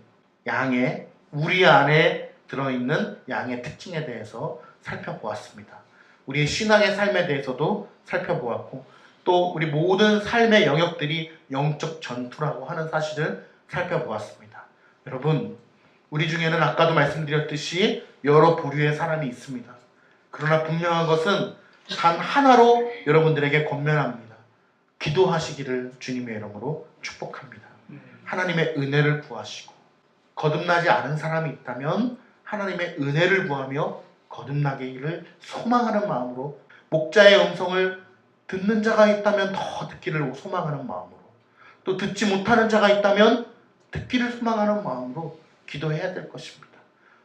Speaker 1: 양의, 우리 안에 들어있는 양의 특징에 대해서 살펴보았습니다. 우리의 신앙의 삶에 대해서도 살펴보았고, 또 우리 모든 삶의 영역들이 영적 전투라고 하는 사실을 살펴보았습니다. 여러분, 우리 중에는 아까도 말씀드렸듯이 여러 부류의 사람이 있습니다. 그러나 분명한 것은 단 하나로 여러분들에게 권면합니다. 기도하시기를 주님의 이름으로 축복합니다. 하나님의 은혜를 구하시고, 거듭나지 않은 사람이 있다면 하나님의 은혜를 구하며 거듭나기를 소망하는 마음으로, 목자의 음성을 듣는 자가 있다면 더 듣기를 소망하는 마음으로, 또 듣지 못하는 자가 있다면 듣기를 소망하는 마음으로 기도해야 될 것입니다.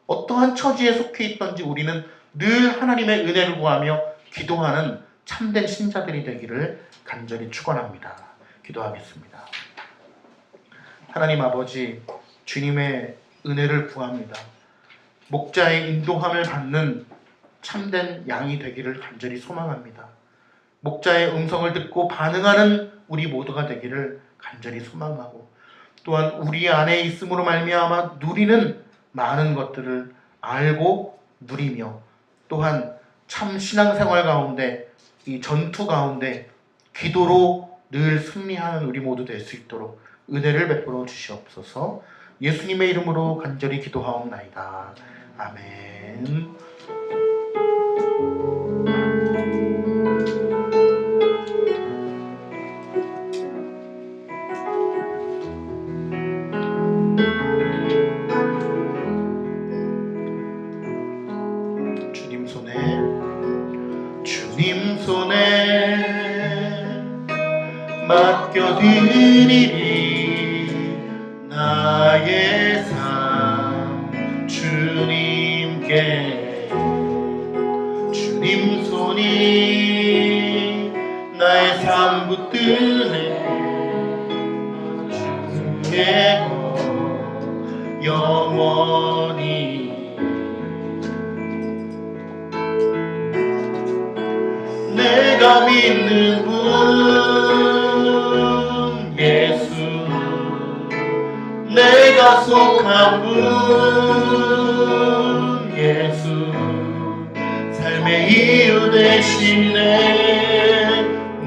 Speaker 1: 어떠한 처지에 속해 있던지 우리는 늘 하나님의 은혜를 구하며 기도하는 참된 신자들이 되기를 간절히 축원합니다. 기도하겠습니다. 하나님 아버지, 주님의 은혜를 구합니다. 목자의 인도함을 받는 참된 양이 되기를 간절히 소망합니다. 목자의 음성을 듣고 반응하는 우리 모두가 되기를 간절히 소망하고, 또한 우리 안에 있음으로 말미암아 누리는 많은 것들을 알고 누리며, 또한 참 신앙생활 가운데, 이 전투 가운데 기도로 늘 승리하는 우리 모두 될 수 있도록 은혜를 베풀어 주시옵소서. 예수님의 이름으로 간절히 기도하옵나이다. 아멘. 주님 손에 맡겨드리리 나의 삶 주님께. 주님 손이 나의 삶 붙드네 주의 것 영원히. 내가 믿는 분 예수, 내가 속한 분 예수, 삶의 이유 되시네,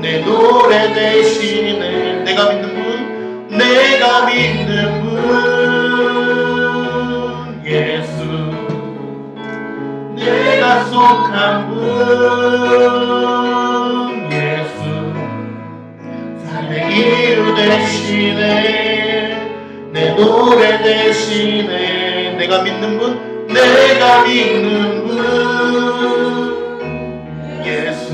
Speaker 1: 내 노래 되시네. 내가 믿는 분, 내가 믿는 분 예수, 내가 속한 분 이유 되시네, 내 노래 되시네. 내가 믿는 분, 내가 믿는 분 예수,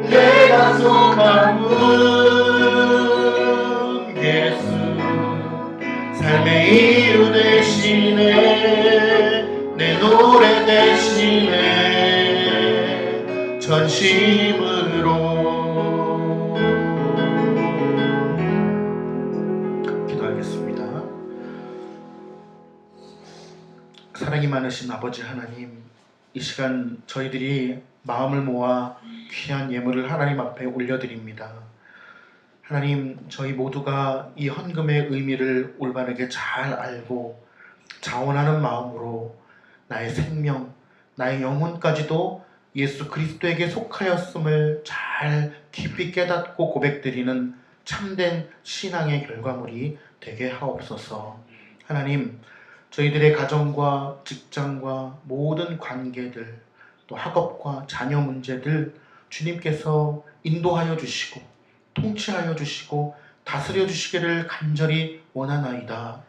Speaker 1: 내가 속한 분 예수, 삶의 이유 되시네, 내 노래 되시네. 전심으로 사랑이 많으신 아버지 하나님, 이 시간 저희들이 마음을 모아 귀한 예물을 하나님 앞에 올려드립니다. 하나님, 저희 모두가 이 헌금의 의미를 올바르게 잘 알고 자원하는 마음으로 나의 생명, 나의 영혼까지도 예수 그리스도에게 속하였음을 잘 깊이 깨닫고 고백드리는 참된 신앙의 결과물이 되게 하옵소서. 하나님, 저희들의 가정과 직장과 모든 관계들, 또 학업과 자녀 문제들 주님께서 인도하여 주시고 통치하여 주시고 다스려 주시기를 간절히 원하나이다.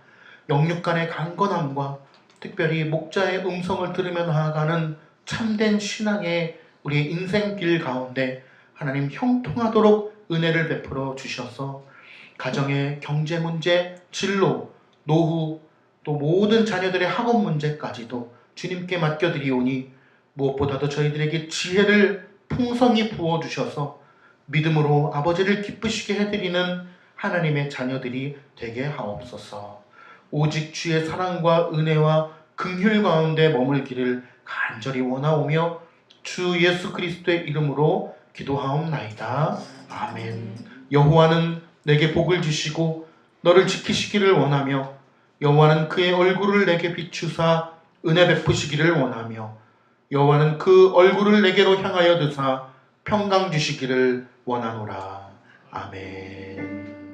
Speaker 1: 영육 간의 강건함과 특별히 목자의 음성을 들으며 나아가는 참된 신앙의 우리의 인생길 가운데 하나님 형통하도록 은혜를 베풀어 주셔서 가정의 경제 문제, 진로, 노후, 또 모든 자녀들의 학업 문제까지도 주님께 맡겨드리오니 무엇보다도 저희들에게 지혜를 풍성히 부어주셔서 믿음으로 아버지를 기쁘시게 해드리는 하나님의 자녀들이 되게 하옵소서. 오직 주의 사랑과 은혜와 긍휼 가운데 머물기를 간절히 원하오며 주 예수 그리스도의 이름으로 기도하옵나이다. 아멘. 여호와는 내게 복을 주시고 너를 지키시기를 원하며 여호와는 그의 얼굴을 내게 비추사 은혜 베푸시기를 원하며 여호와는 그 얼굴을 내게로 향하여 드사 평강 주시기를 원하노라. 아멘.